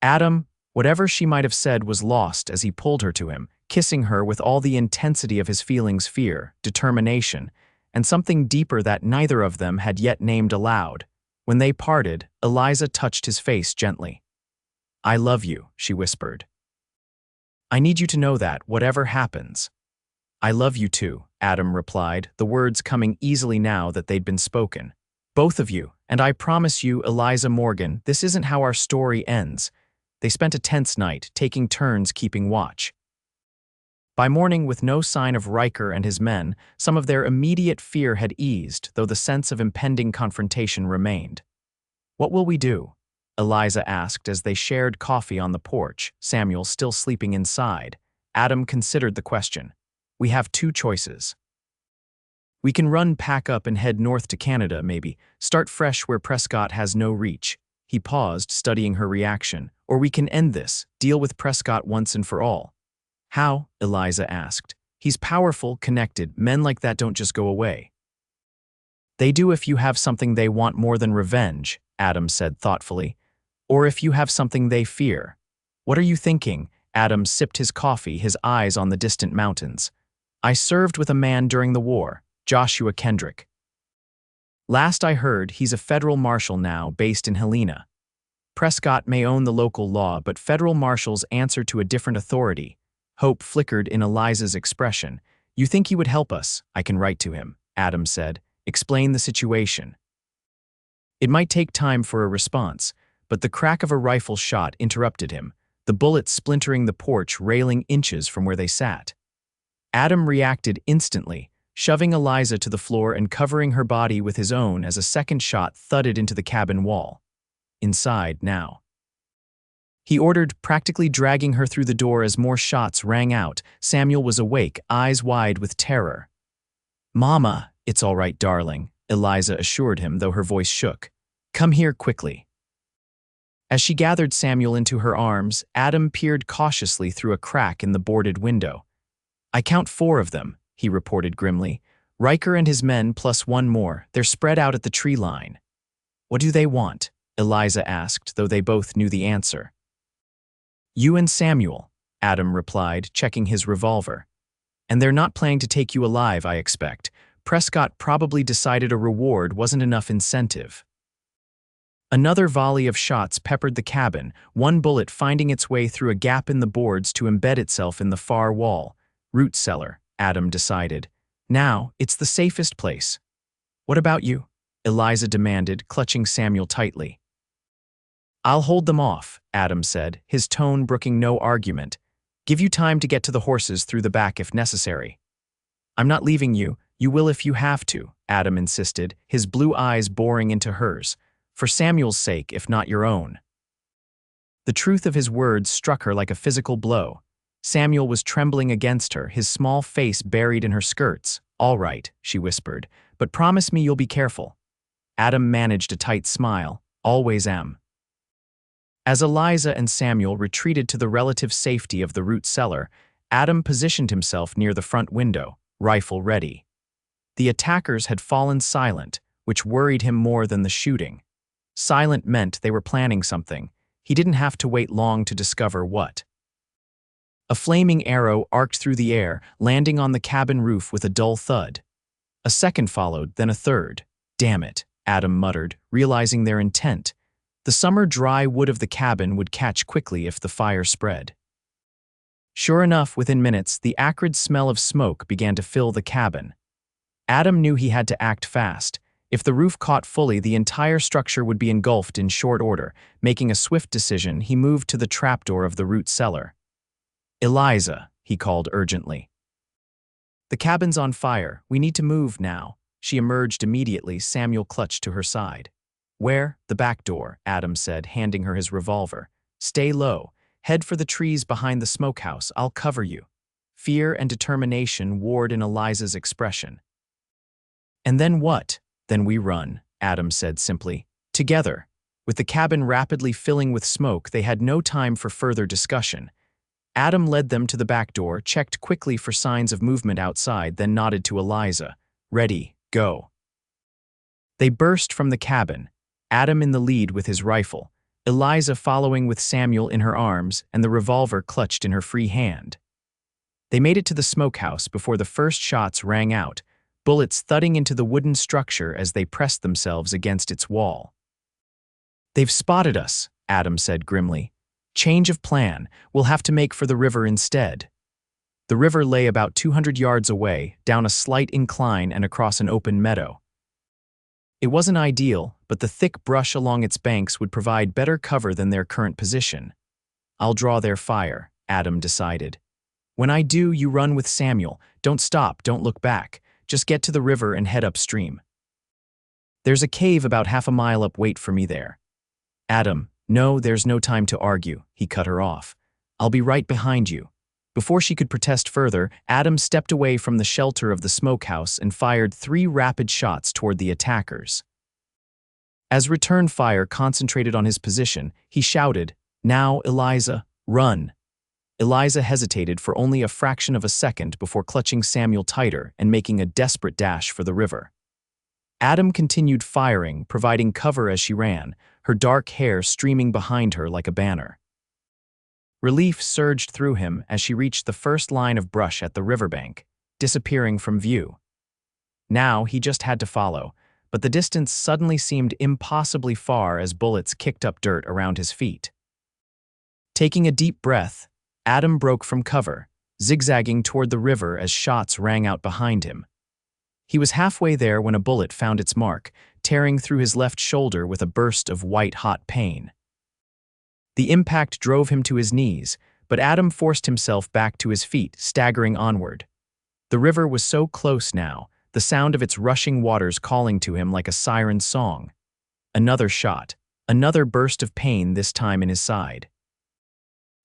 Adam, whatever she might have said, was lost as he pulled her to him, kissing her with all the intensity of his feelings, fear, determination, and something deeper that neither of them had yet named aloud. When they parted, Eliza touched his face gently. "I love you," she whispered. "I need you to know that, whatever happens." "I love you too," Adam replied, the words coming easily now that they'd been spoken. "Both of you, and I promise you, Eliza Morgan, this isn't how our story ends." They spent a tense night, taking turns keeping watch. By morning, with no sign of Riker and his men, some of their immediate fear had eased, though the sense of impending confrontation remained. "What will we do?" Eliza asked as they shared coffee on the porch, Samuel still sleeping inside. Adam considered the question. "We have two choices. We can run, pack up, and head north to Canada, maybe. Start fresh where Prescott has no reach." He paused, studying her reaction. "Or we can end this, deal with Prescott once and for all." "How?" Eliza asked. He's powerful, connected. Men like that don't just go away. They do if you have something they want more than revenge, Adam said thoughtfully. Or if you have something they fear. What are you thinking? Adam sipped his coffee, his eyes on the distant mountains. I served with a man during the war, Joshua Kendrick. Last I heard, he's a federal marshal now, based in Helena. Prescott may own the local law, but federal marshals answer to a different authority. Hope flickered in Eliza's expression. You think he would help us? I can write to him, Adam said. Explain the situation. It might take time for a response, but the crack of a rifle shot interrupted him, the bullet splintering the porch railing inches from where they sat. Adam reacted instantly, shoving Eliza to the floor and covering her body with his own as a second shot thudded into the cabin wall. Inside now. He ordered, practically dragging her through the door as more shots rang out. Samuel was awake, eyes wide with terror. Mama, it's all right, darling, Eliza assured him, though her voice shook. Come here quickly. As she gathered Samuel into her arms, Adam peered cautiously through a crack in the boarded window. I count 4 of them, he reported grimly. Riker and his men plus 1 more. They're spread out at the tree line. What do they want? Eliza asked, though they both knew the answer. You and Samuel, Adam replied, checking his revolver. And they're not planning to take you alive, I expect. Prescott probably decided a reward wasn't enough incentive. Another volley of shots peppered the cabin, one bullet finding its way through a gap in the boards to embed itself in the far wall. Root cellar, Adam decided. Now, it's the safest place. What about you? Eliza demanded, clutching Samuel tightly. I'll hold them off, Adam said, his tone brooking no argument. Give you time to get to the horses through the back if necessary. I'm not leaving you. You will if you have to, Adam insisted, his blue eyes boring into hers. For Samuel's sake, if not your own. The truth of his words struck her like a physical blow. Samuel was trembling against her, his small face buried in her skirts. All right, she whispered, but promise me you'll be careful. Adam managed a tight smile. Always am. As Eliza and Samuel retreated to the relative safety of the root cellar, Adam positioned himself near the front window, rifle ready. The attackers had fallen silent, which worried him more than the shooting. Silent meant they were planning something. He didn't have to wait long to discover what. A flaming arrow arced through the air, landing on the cabin roof with a dull thud. A second followed, then a third. Damn it, Adam muttered, realizing their intent. The summer dry wood of the cabin would catch quickly if the fire spread. Sure enough, within minutes, the acrid smell of smoke began to fill the cabin. Adam knew he had to act fast. If the roof caught fully, the entire structure would be engulfed in short order. Making a swift decision, he moved to the trapdoor of the root cellar. Eliza, he called urgently. The cabin's on fire. We need to move now. She emerged immediately, Samuel clutched to her side. Where? The back door, Adam said, handing her his revolver. Stay low. Head for the trees behind the smokehouse. I'll cover you. Fear and determination warred in Eliza's expression. And then what? Then we run, Adam said simply. Together. With the cabin rapidly filling with smoke, they had no time for further discussion. Adam led them to the back door, checked quickly for signs of movement outside, then nodded to Eliza. Ready, go. They burst from the cabin, Adam in the lead with his rifle, Eliza following with Samuel in her arms and the revolver clutched in her free hand. They made it to the smokehouse before the first shots rang out, bullets thudding into the wooden structure as they pressed themselves against its wall. They've spotted us, Adam said grimly. Change of plan. We'll have to make for the river instead. The river lay about 200 yards away, down a slight incline and across an open meadow. It wasn't ideal, but the thick brush along its banks would provide better cover than their current position. I'll draw their fire, Adam decided. When I do, you run with Samuel. Don't stop, don't look back. Just get to the river and head upstream. There's a cave about half a mile up. Wait for me there. Adam, no, there's no time to argue, he cut her off. I'll be right behind you. Before she could protest further, Adam stepped away from the shelter of the smokehouse and fired 3 rapid shots toward the attackers. As return fire concentrated on his position, he shouted, Now, Eliza, run. Eliza hesitated for only a fraction of a second before clutching Samuel tighter and making a desperate dash for the river. Adam continued firing, providing cover as she ran, her dark hair streaming behind her like a banner. Relief surged through him as she reached the first line of brush at the riverbank, disappearing from view. Now he just had to follow, but the distance suddenly seemed impossibly far as bullets kicked up dirt around his feet. Taking a deep breath, Adam broke from cover, zigzagging toward the river as shots rang out behind him. He was halfway there when a bullet found its mark, tearing through his left shoulder with a burst of white-hot pain. The impact drove him to his knees, but Adam forced himself back to his feet, staggering onward. The river was so close now, the sound of its rushing waters calling to him like a siren's song. Another shot, another burst of pain, this time in his side.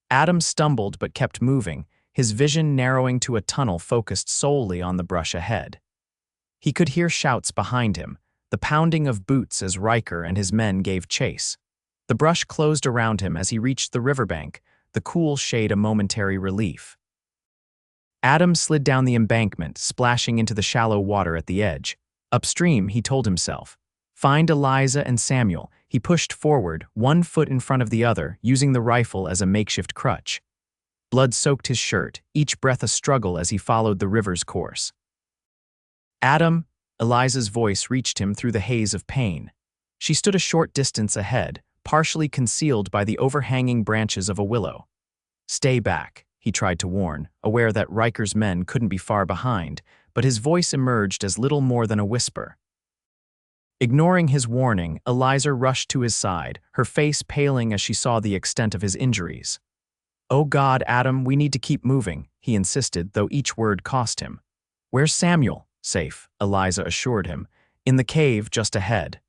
Adam stumbled but kept moving, his vision narrowing to a tunnel focused solely on the brush ahead. He could hear shouts behind him, the pounding of boots as Riker and his men gave chase. The brush closed around him as he reached the riverbank, the cool shade a momentary relief. Adam slid down the embankment, splashing into the shallow water at the edge. Upstream, he told himself. Find Eliza and Samuel. He pushed forward, one foot in front of the other, using the rifle as a makeshift crutch. Blood soaked his shirt, each breath a struggle as he followed the river's course. Adam, Eliza's voice reached him through the haze of pain. She stood a short distance ahead, partially concealed by the overhanging branches of a willow. Stay back, he tried to warn, aware that Riker's men couldn't be far behind, but his voice emerged as little more than a whisper. Ignoring his warning, Eliza rushed to his side, her face paling as she saw the extent of his injuries. "Oh God, Adam, we need to keep moving," he insisted, though each word cost him. "Where's Samuel?" "Safe," Eliza assured him. "In the cave just ahead."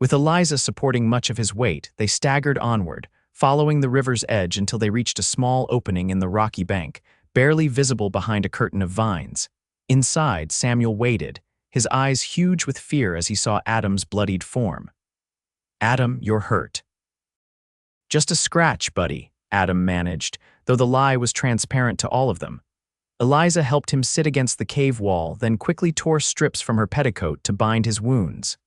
With Eliza supporting much of his weight, they staggered onward, following the river's edge until they reached a small opening in the rocky bank, barely visible behind a curtain of vines. Inside, Samuel waited, his eyes huge with fear as he saw Adam's bloodied form. "Adam, you're hurt." "Just a scratch, buddy," Adam managed, though the lie was transparent to all of them. Eliza helped him sit against the cave wall, then quickly tore strips from her petticoat to bind his wounds.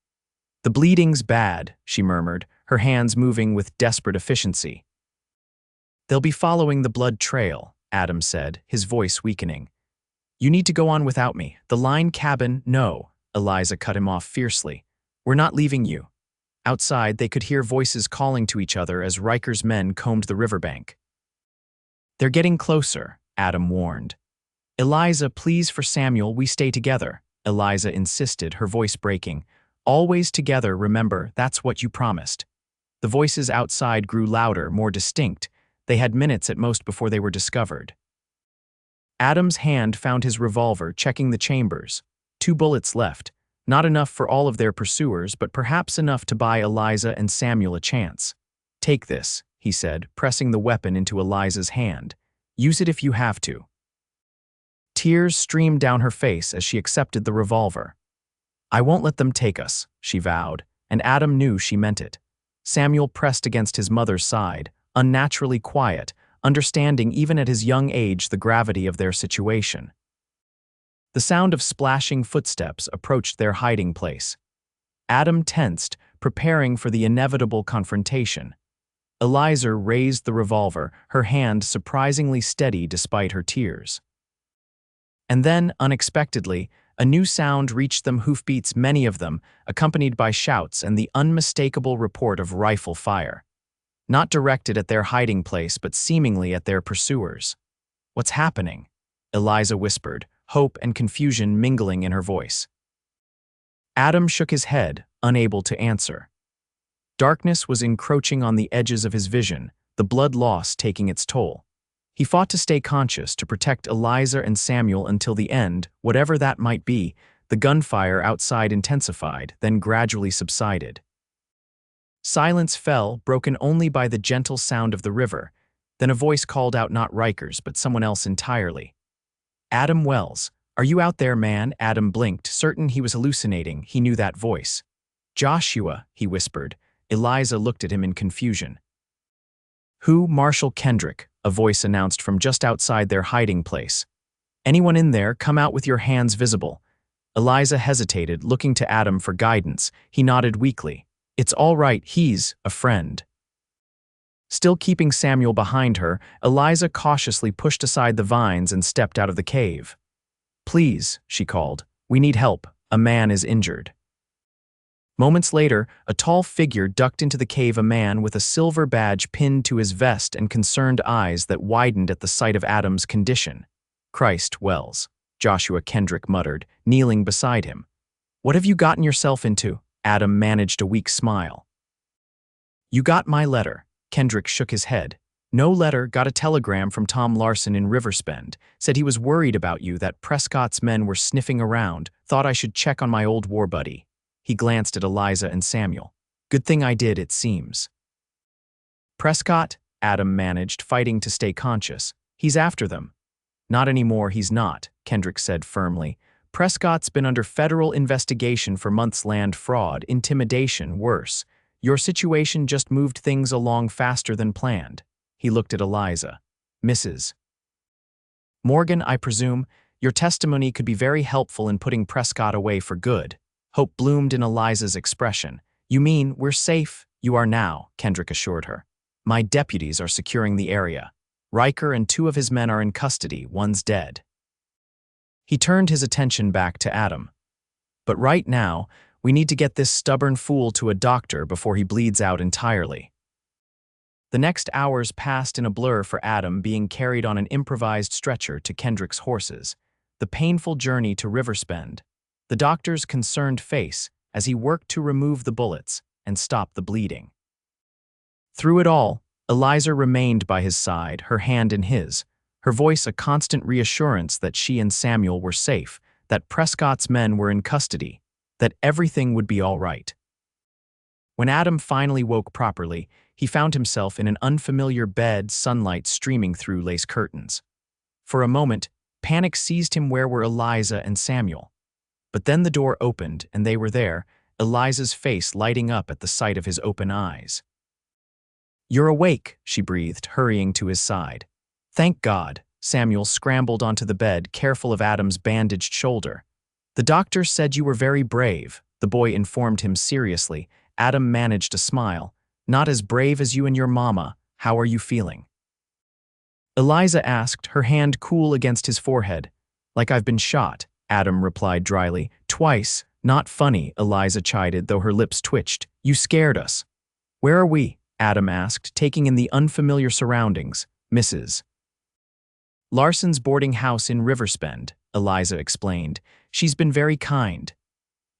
"The bleeding's bad," she murmured, her hands moving with desperate efficiency. "They'll be following the blood trail," Adam said, his voice weakening. "You need to go on without me. The line cabin—" "No," Eliza cut him off fiercely. "We're not leaving you." Outside, they could hear voices calling to each other as Riker's men combed the riverbank. "They're getting closer," Adam warned. "Eliza, please, for Samuel, we stay together," Eliza insisted, her voice breaking. "Always together, remember, that's what you promised." The voices outside grew louder, more distinct. They had minutes at most before they were discovered. Adam's hand found his revolver, checking the chambers. 2 bullets left, not enough for all of their pursuers, but perhaps enough to buy Eliza and Samuel a chance. "Take this," he said, pressing the weapon into Eliza's hand. "Use it if you have to." Tears streamed down her face as she accepted the revolver. "I won't let them take us," she vowed, and Adam knew she meant it. Samuel pressed against his mother's side, unnaturally quiet, understanding even at his young age the gravity of their situation. The sound of splashing footsteps approached their hiding place. Adam tensed, preparing for the inevitable confrontation. Eliza raised the revolver, her hand surprisingly steady despite her tears. And then, unexpectedly, a new sound reached them, hoofbeats, many of them, accompanied by shouts and the unmistakable report of rifle fire. Not directed at their hiding place, but seemingly at their pursuers. "What's happening?" Eliza whispered, hope and confusion mingling in her voice. Adam shook his head, unable to answer. Darkness was encroaching on the edges of his vision, the blood loss taking its toll. He fought to stay conscious, to protect Eliza and Samuel until the end, whatever that might be. The gunfire outside intensified, then gradually subsided. Silence fell, broken only by the gentle sound of the river. Then a voice called out, not Riker's, but someone else entirely. "Adam Wells, are you out there, man?" Adam blinked, certain he was hallucinating. He knew that voice. "Joshua," he whispered. Eliza looked at him in confusion. "Who?" "Marshal Kendrick," a voice announced from just outside their hiding place. "Anyone in there, come out with your hands visible." Eliza hesitated, looking to Adam for guidance. He nodded weakly. "It's all right, he's a friend." Still keeping Samuel behind her, Eliza cautiously pushed aside the vines and stepped out of the cave. "Please," she called, "we need help. A man is injured." Moments later, a tall figure ducked into the cave, a man with a silver badge pinned to his vest and concerned eyes that widened at the sight of Adam's condition. "Christ, Wells," Joshua Kendrick muttered, kneeling beside him. "What have you gotten yourself into?" Adam managed a weak smile. "You got my letter." Kendrick shook his head. "No letter, got a telegram from Tom Larson in Riverspend. Said he was worried about you, that Prescott's men were sniffing around. Thought I should check on my old war buddy." He glanced at Eliza and Samuel. "Good thing I did, it seems." "Prescott?" Adam managed, fighting to stay conscious. "He's after them." "Not anymore, he's not," Kendrick said firmly. "Prescott's been under federal investigation for months, land fraud, intimidation, worse. Your situation just moved things along faster than planned." He looked at Eliza. "Mrs. Morgan, I presume, your testimony could be very helpful in putting Prescott away for good." Hope bloomed in Eliza's expression. "You mean we're safe?" "You are now," Kendrick assured her. "My deputies are securing the area. Riker and 2 of his men are in custody, one's dead." He turned his attention back to Adam. "But right now, we need to get this stubborn fool to a doctor before he bleeds out entirely." The next hours passed in a blur for Adam, being carried on an improvised stretcher to Kendrick's horses. The painful journey to Riverspend. The doctor's concerned face as he worked to remove the bullets and stop the bleeding. Through it all, Eliza remained by his side, her hand in his, her voice a constant reassurance that she and Samuel were safe, that Prescott's men were in custody, that everything would be all right. When Adam finally woke properly, he found himself in an unfamiliar bed, sunlight streaming through lace curtains. For a moment, panic seized him. Where were Eliza and Samuel? But then the door opened and they were there, Eliza's face lighting up at the sight of his open eyes. "You're awake," she breathed, hurrying to his side. "Thank God." Samuel scrambled onto the bed, careful of Adam's bandaged shoulder. "The doctor said you were very brave," the boy informed him seriously. Adam managed a smile. "Not as brave as you and your mama. How are you feeling?" Eliza asked, her hand cool against his forehead. "Like I've been shot," Adam replied dryly. "Twice." "Not funny," Eliza chided, though her lips twitched. "You scared us." "Where are we?" Adam asked, taking in the unfamiliar surroundings. "Mrs. Larson's boarding house in Riverspend," Eliza explained. "She's been very kind."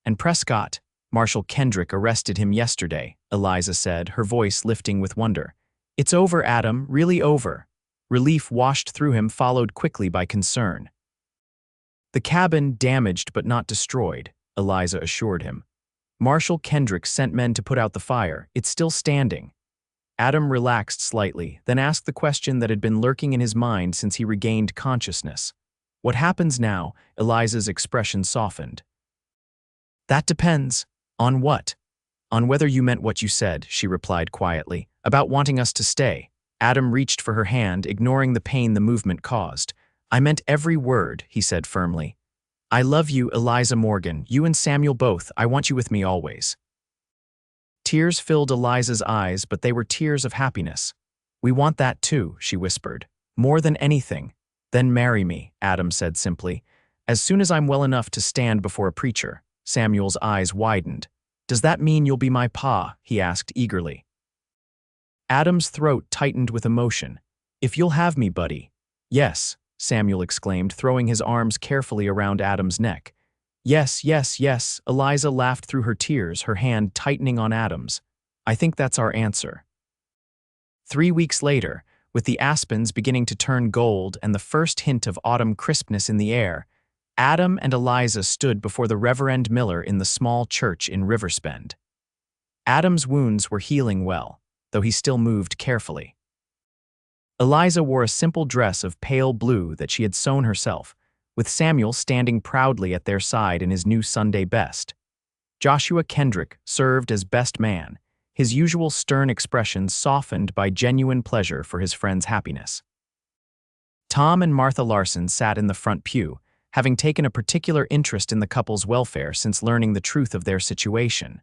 "And Prescott? Marshal Kendrick arrested him yesterday," Eliza said, her voice lifting with wonder. "It's over, Adam, really over." Relief washed through him, followed quickly by concern. "The cabin damaged but not destroyed," Eliza assured him. "Marshal Kendrick sent men to put out the fire. It's still standing." Adam relaxed slightly, then asked the question that had been lurking in his mind since he regained consciousness. "What happens now?" Eliza's expression softened. "That depends. On what?" "On whether you meant what you said," she replied quietly. "About wanting us to stay." Adam reached for her hand, ignoring the pain the movement caused. "I meant every word," he said firmly. "I love you, Eliza Morgan. You and Samuel both. I want you with me always." Tears filled Eliza's eyes, but they were tears of happiness. "We want that too," she whispered. "More than anything." "Then marry me," Adam said simply. "As soon as I'm well enough to stand before a preacher." Samuel's eyes widened. "Does that mean you'll be my pa?" he asked eagerly. Adam's throat tightened with emotion. "If you'll have me, buddy." "Yes," Samuel exclaimed, throwing his arms carefully around Adam's neck. "Yes, yes, yes," Eliza laughed through her tears, her hand tightening on Adam's. "I think that's our answer." 3 weeks later, with the aspens beginning to turn gold and the first hint of autumn crispness in the air, Adam and Eliza stood before the Reverend Miller in the small church in Riverspend. Adam's wounds were healing well, though he still moved carefully. Eliza wore a simple dress of pale blue that she had sewn herself, with Samuel standing proudly at their side in his new Sunday best. Joshua Kendrick served as best man, his usual stern expression softened by genuine pleasure for his friend's happiness. Tom and Martha Larson sat in the front pew, having taken a particular interest in the couple's welfare since learning the truth of their situation.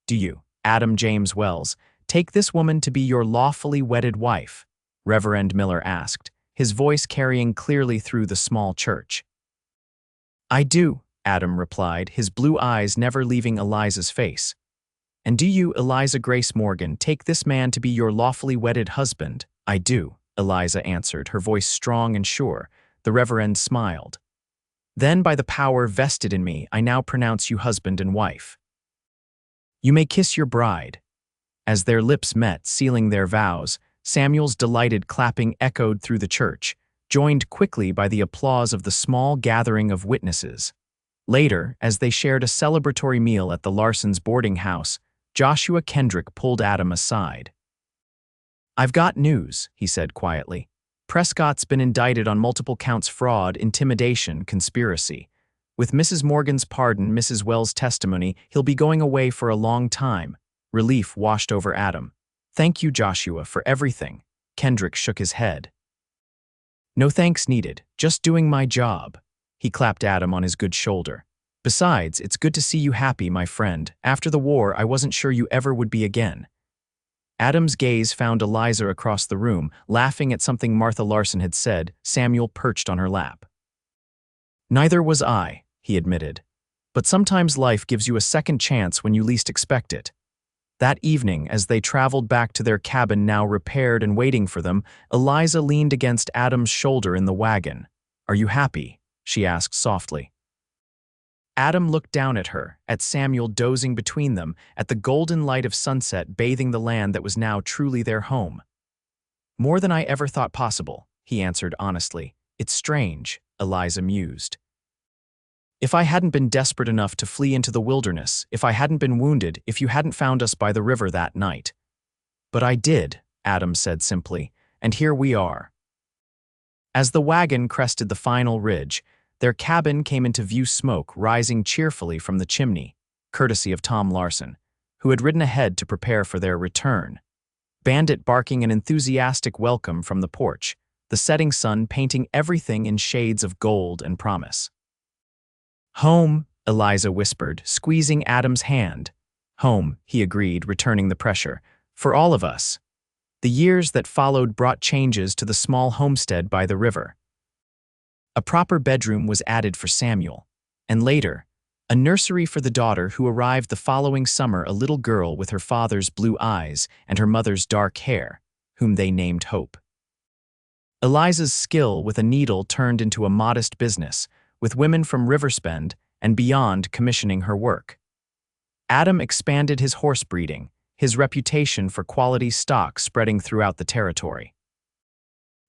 "Do you, Adam James Wells, take this woman to be your lawfully wedded wife?" Reverend Miller asked, his voice carrying clearly through the small church. "I do," Adam replied, his blue eyes never leaving Eliza's face. "And do you, Eliza Grace Morgan, take this man to be your lawfully wedded husband?" "I do," Eliza answered, her voice strong and sure. The Reverend smiled. "Then by the power vested in me, I now pronounce you husband and wife. You may kiss your bride." As their lips met, sealing their vows, Samuel's delighted clapping echoed through the church, joined quickly by the applause of the small gathering of witnesses. Later, as they shared a celebratory meal at the Larsons' boarding house, Joshua Kendrick pulled Adam aside. "I've got news," he said quietly. "Prescott's been indicted on multiple counts: fraud, intimidation, conspiracy. With Mrs. Morgan's pardon, Mrs. Wells' testimony, he'll be going away for a long time." Relief washed over Adam. "Thank you, Joshua, for everything." Kendrick shook his head. "No thanks needed, just doing my job." He clapped Adam on his good shoulder. "Besides, it's good to see you happy, my friend. After the war, I wasn't sure you ever would be again." Adam's gaze found Eliza across the room, laughing at something Martha Larson had said. Samuel perched on her lap. "Neither was I," he admitted. "But sometimes life gives you a second chance when you least expect it." That evening, as they traveled back to their cabin now repaired and waiting for them, Eliza leaned against Adam's shoulder in the wagon. "Are you happy?" she asked softly. Adam looked down at her, at Samuel dozing between them, at the golden light of sunset bathing the land that was now truly their home. "More than I ever thought possible," he answered honestly. "It's strange," Eliza mused. "If I hadn't been desperate enough to flee into the wilderness, if I hadn't been wounded, if you hadn't found us by the river that night." "But I did," Adam said simply, "and here we are." As the wagon crested the final ridge, their cabin came into view, smoke rising cheerfully from the chimney, courtesy of Tom Larson, who had ridden ahead to prepare for their return. Bandit barking an enthusiastic welcome from the porch, the setting sun painting everything in shades of gold and promise. "Home," Eliza whispered, squeezing Adam's hand. "Home," he agreed, returning the pressure. "For all of us." The years that followed brought changes to the small homestead by the river. A proper bedroom was added for Samuel, and later, a nursery for the daughter who arrived the following summer, a little girl with her father's blue eyes and her mother's dark hair, whom they named Hope. Eliza's skill with a needle turned into a modest business, with women from Riverspend and beyond commissioning her work. Adam expanded his horse breeding, his reputation for quality stock spreading throughout the territory.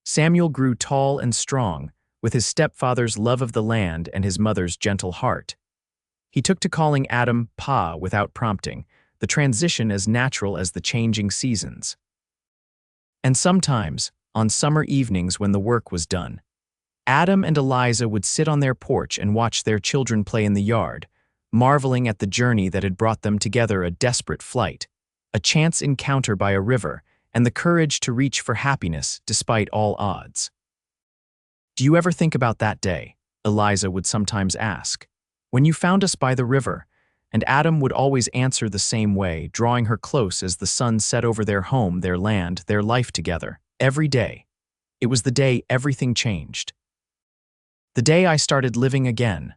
Samuel grew tall and strong, with his stepfather's love of the land and his mother's gentle heart. He took to calling Adam Pa without prompting, the transition as natural as the changing seasons. And sometimes, on summer evenings when the work was done, Adam and Eliza would sit on their porch and watch their children play in the yard, marveling at the journey that had brought them together, a desperate flight, a chance encounter by a river, and the courage to reach for happiness despite all odds. "Do you ever think about that day?" Eliza would sometimes ask. "When you found us by the river?" And Adam would always answer the same way, drawing her close as the sun set over their home, their land, their life together. Every day. It was the day everything changed. The day I started living again.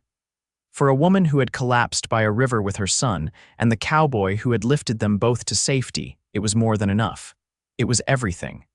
For a woman who had collapsed by a river with her son, and the cowboy who had lifted them both to safety, it was more than enough. It was everything.